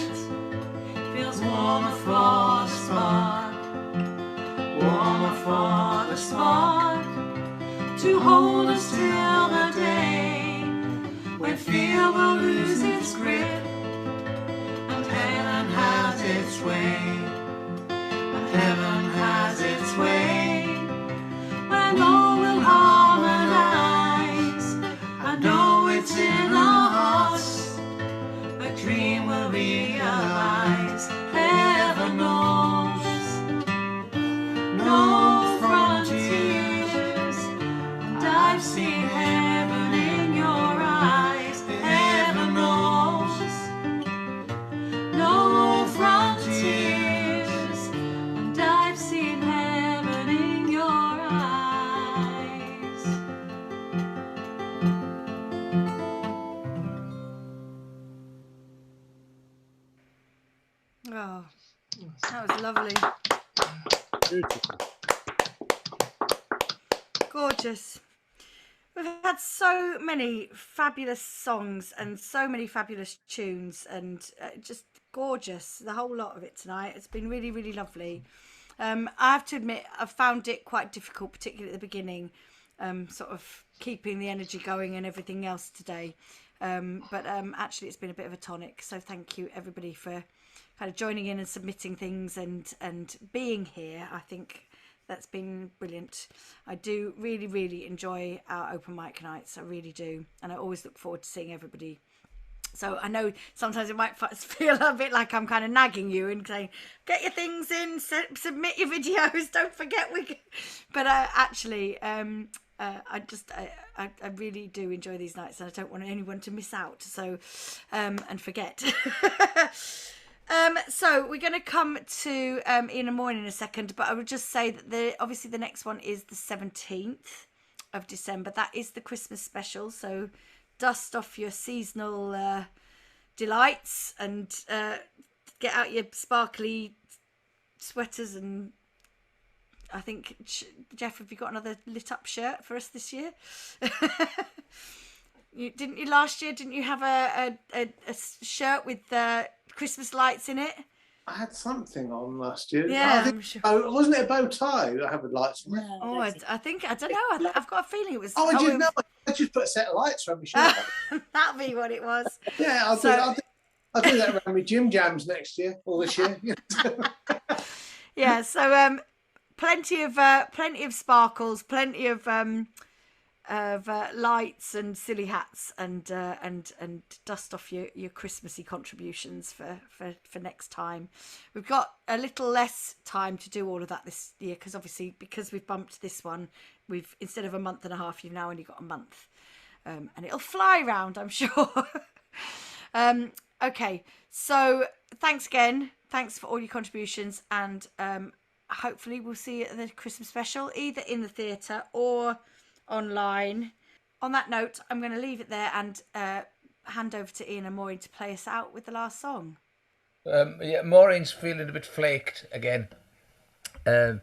feels warmer for the spark, warmer for the spark, to hold us till the day when fear will lose its grip and heaven has its way, and heaven has its way, when all will harmonize. I know it's in our hearts, a dream will realize. Heaven knows no frontiers, and I've seen heaven in your eyes. Heaven knows no frontiers, and I've seen heaven in your eyes. Oh, that was lovely. Gorgeous. We've had so many fabulous songs and so many fabulous tunes, and just gorgeous, the whole lot of it tonight. It's been really, really lovely. I have to admit, I've found it quite difficult, particularly at the beginning, sort of keeping the energy going and everything else today. But actually, it's been a bit of a tonic. So thank you, everybody, for kind of joining in and submitting things and being here. I think that's been brilliant. I do really, really enjoy our open mic nights. I really do. And I always look forward to seeing everybody. So I know sometimes it might feel a bit like I'm kind of nagging you and saying, get your things in, submit your videos, don't forget but actually, I really do enjoy these nights, and I don't want anyone to miss out. So, and forget. So we're going to come to Ian and Maureen in a second, but I would just say that obviously the next one is the 17th of December. That is the Christmas special. So dust off your seasonal delights and get out your sparkly sweaters. And I think, Jeff, have you got another lit up shirt for us this year? Didn't you last year? Didn't you have a shirt with Christmas lights in it? I had something on last year. Yeah, I'm sure. Wasn't it a bow tie that had with lights on it? Oh, I don't know. I've got a feeling it was. Oh, I didn't know. I just put a set of lights around my shirt. That'll be what it was. Yeah, I'll do that around my gym jams next year or this year. Yeah. So plenty of sparkles, plenty of lights and silly hats, and dust off your Christmassy contributions for next time. We've got a little less time to do all of that this year because we've bumped this one, we've, instead of a month and a half, you've now only got a month, and it'll fly round, I'm sure. Okay, so thanks again, thanks for all your contributions, and hopefully we'll see you at the Christmas special, either in the theatre or online. On that note, I'm going to leave it there and hand over to Ian and Maureen to play us out with the last song. Yeah, Maureen's feeling a bit flaked again. Do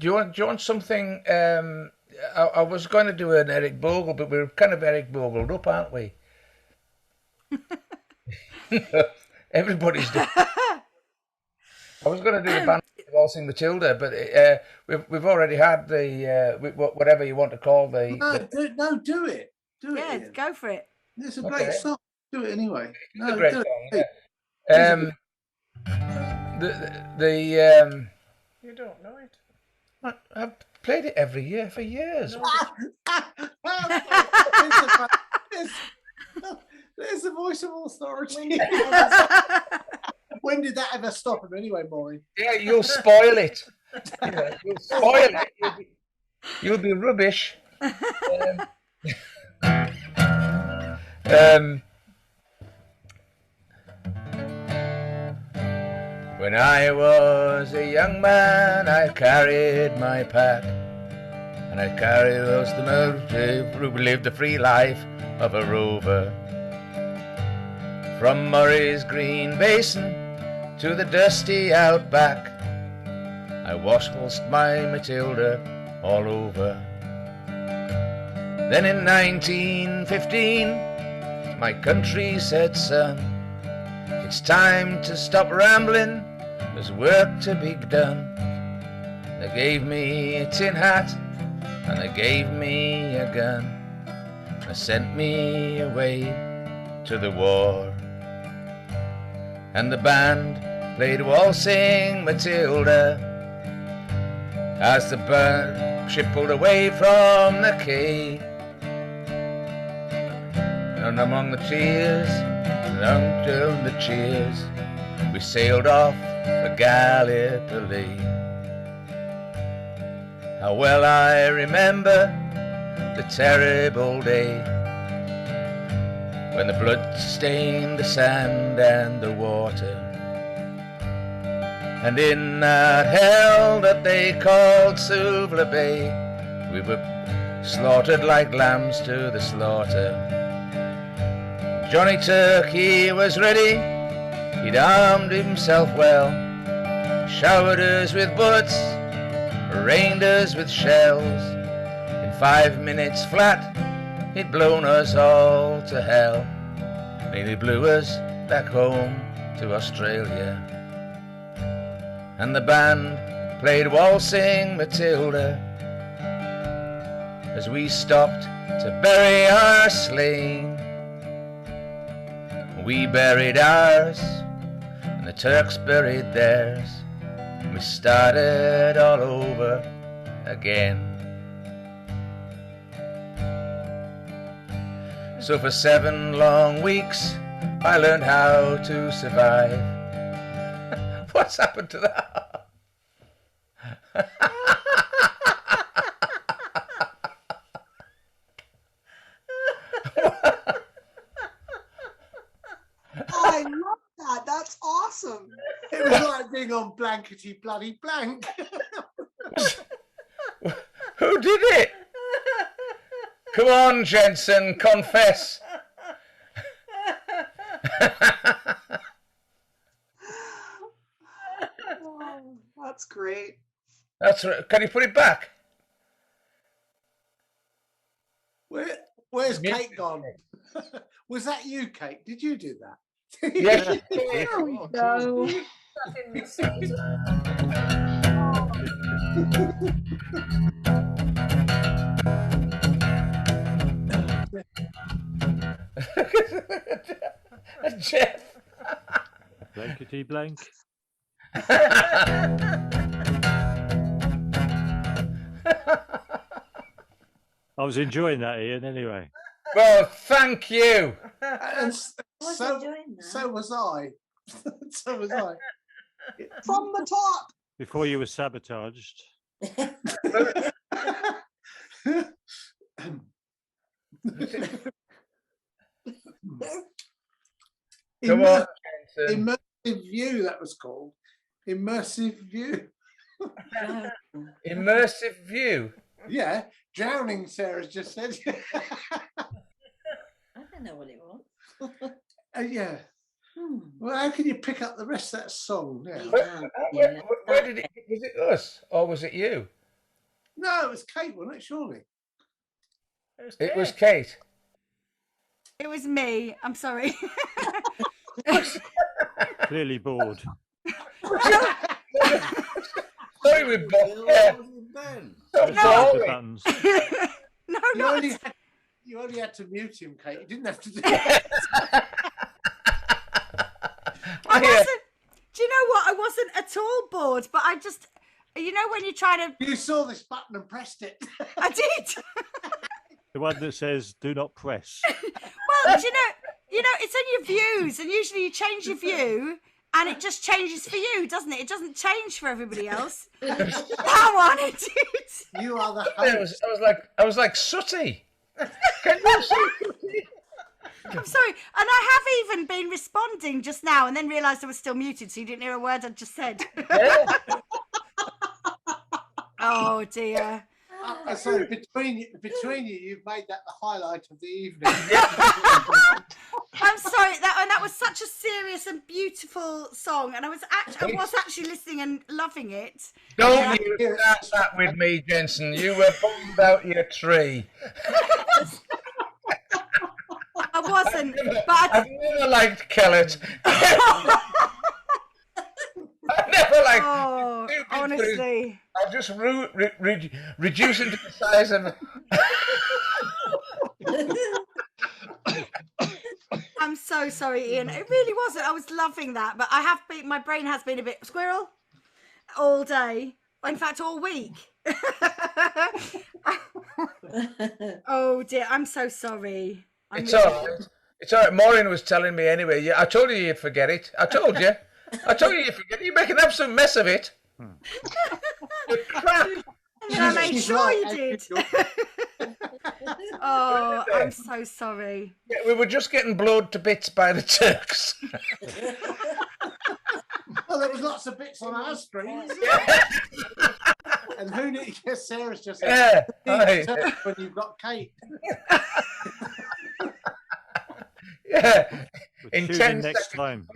you want something? I was going to do an Eric Bogle, but we're kind of Eric Bogled up, aren't we? Everybody's doing. I was going to do the band Waltzing Matilda, but we've already had the whatever you want to call the. Do it. Yeah, Ian. go for it. It's a great song. Do it anyway. It's a great song. Yeah. You don't know it. I've played it every year for years. There's the voice of authority. When did that ever stop him anyway, Maureen? Yeah, you'll spoil it. You'll spoil it. You'll be rubbish. When I was a young man, I carried my pack, and I carried us the military who lived the free life of a rover. From Murray's Green Basin to the dusty outback, I washed my Matilda all over. Then in 1915, my country said, son, it's time to stop rambling, there's work to be done. They gave me a tin hat and they gave me a gun. They sent me away to the war. And the band played Waltzing Matilda as the ship pulled away from the quay. And among the cheers, and until the cheers, we sailed off for Gallipoli. How well I remember the terrible day when the blood stained the sand and the water, and in that hell that they called Suvla Bay, we were slaughtered like lambs to the slaughter. Johnny Turkey was ready, he'd armed himself well, showered us with bullets, rained us with shells. In 5 minutes flat, he'd blown us all to hell. Nearly blew us back home to Australia. And the band played Waltzing Matilda as we stopped to bury our slain. We buried ours, and the Turks buried theirs. We started all over again. So for 7 long weeks, I learned how to survive. What's happened to that? I love that. That's awesome. It was like being on blankety bloody blank. Who did it? Come on, Jensen, confess. Oh, that's great. That's right. Can you put it back? Where's Kate gone? Was that you, Kate? Did you do that? Yes. There we go. Jeff. Blankety blank. I was enjoying that, Ian, anyway. Well, thank you. And so was I. So was I. From the top. Before you were sabotaged. Come on, Immersive view, that was called. Immersive view. Immersive view. Yeah, drowning, Sarah's just said. I don't know what it was. Yeah. Well, how can you pick up the rest of that song now? Where did it? Was it us or was it you? No, it was Kate, wasn't it? Surely. It was Kate. It was me. I'm sorry. Clearly bored. Sorry, we both. Yeah. Buttons. No, you only had to mute him, Kate. You didn't have to do it. I wasn't. Do you know what? I wasn't at all bored, but I just, you know, when you're trying to. You saw this button and pressed it. I did. The one that says "Do not press." Well, do you know, it's in your views, and usually you change your view, and it just changes for you, doesn't it? It doesn't change for everybody else. That one, it did. You are the host. I was like Sooty. Can you see Sooty? I'm sorry. And I have even been responding just now and then realised I was still muted, so you didn't hear a word I just said. Oh, dear. So between you, you've made that the highlight of the evening. I'm sorry, that was such a serious and beautiful song, and I was actually listening and loving it. Don't you start that with me, Jensen. You were bummed out your tree. I wasn't, but I've never liked Kellett. I never liked. Oh, honestly. I'll just reduce it to the size of. I'm so sorry, Ian. It really wasn't. I was loving that, but my brain has been a bit squirrel all day. In fact, all week. Oh dear, I'm so sorry. It's all right. It's all right. Maureen was telling me anyway. I told you you'd forget it. I told you. I told you you'd forget it. You make an absolute mess of it. Crap. And I made sure you did. Oh, I'm so sorry. Yeah, we were just getting blown to bits by the Turks. Well, there was lots of bits on our screens. And who knew? Yes, Sarah's just Yeah, right. when you've got Kate. Yeah. We'll tune in next time.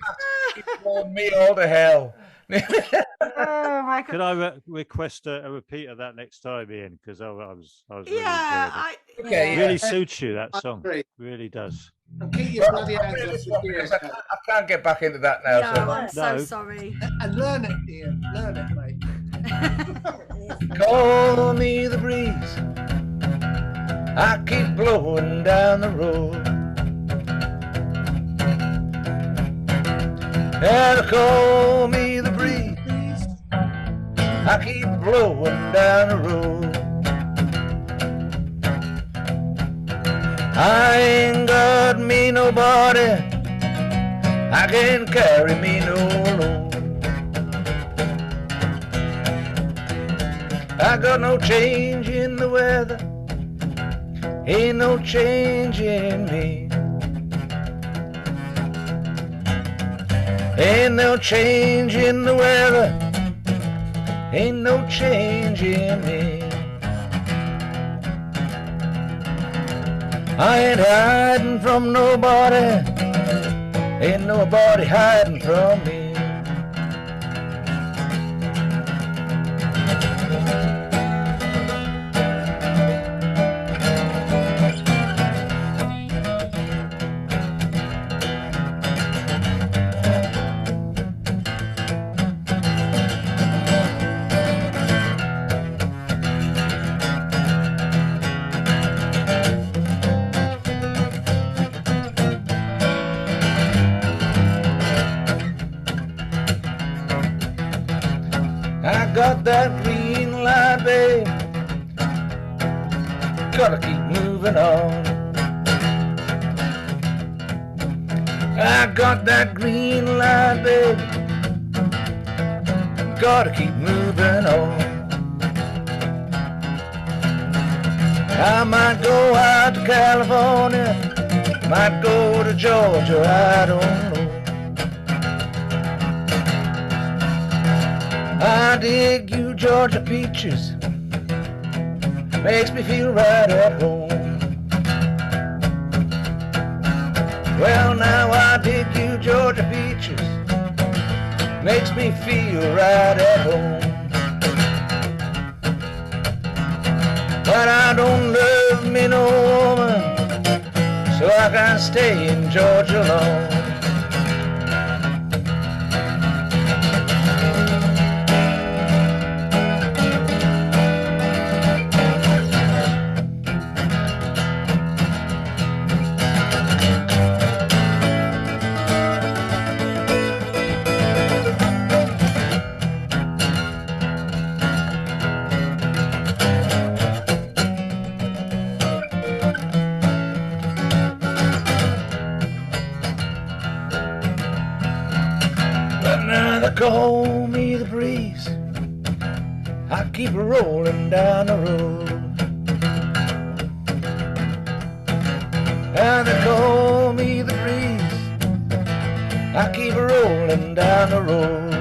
Me all to hell. Oh my God. Could I request a repeat of that next time, Ian? Because I was really Yeah, enjoying it. Okay, Really yeah. suits you, that I song. agree. Really does. And keep your bloody I'm hands really off the sorry gears, because I can't get back into that now. No, So. I'm so No. sorry. And learn it, Ian. Learn it, mate. Call me the breeze. I keep blowing down the road. And call me the breeze. I keep blowing down the road. I ain't got me nobody. I can't carry me no load. I got no change in the weather. Ain't no change in me. Ain't no change in the weather. Ain't no change in me. I ain't hiding from nobody. Ain't nobody hiding from me. I got that green light, babe. Gotta keep moving on. I got that green light, babe. Gotta keep moving on. I might go out to California, might go to Georgia, I don't know. I dig you Georgia peaches, makes me feel right at home. Well, now I dig you Georgia peaches, makes me feel right at home. But I don't love me no woman, so I can stay in Georgia long. Call me the breeze, I keep rolling down the road. And they call me I keep rolling down the road.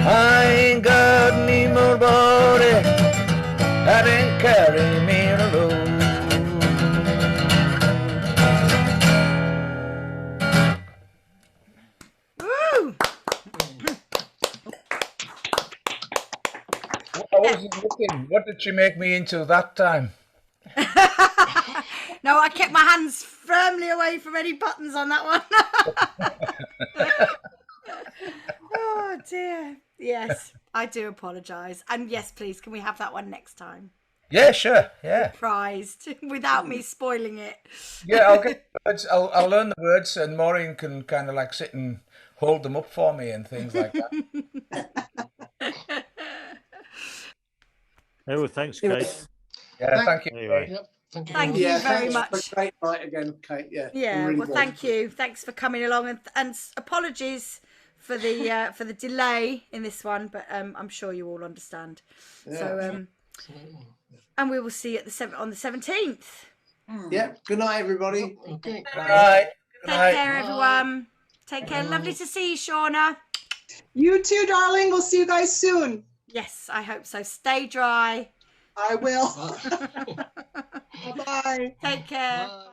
I ain't got any more body that can carry me on the road. Woo! I wasn't looking. What did she make me into that time? No, I kept my hands firmly away from any buttons on that one. Oh dear. Yes, I do apologise. And yes, please, can we have that one next time? Yeah, sure. Yeah. Prized without me spoiling it. Yeah, I'll get the words. I'll learn the words, and Maureen can kind of like sit and hold them up for me and things like that. Oh, well, thanks, Kate. Yeah, thank you. Anyway. Yep. Thank you. Thank Yeah, you very thanks much. for a great night again, Kate. Yeah. Yeah, really well, was. thank you. Thanks for coming along, and apologies for the delay in this one, but I'm sure you all understand. Yeah. So and we will see you at on the 17th. Yeah. Good night, everybody. Okay. Good night. Good Take night. care, everyone. Take care. Lovely to see you, Shauna. You too, darling. We'll see you guys soon. Yes, I hope so. Stay dry. I will. Bye-bye. Take care. Bye.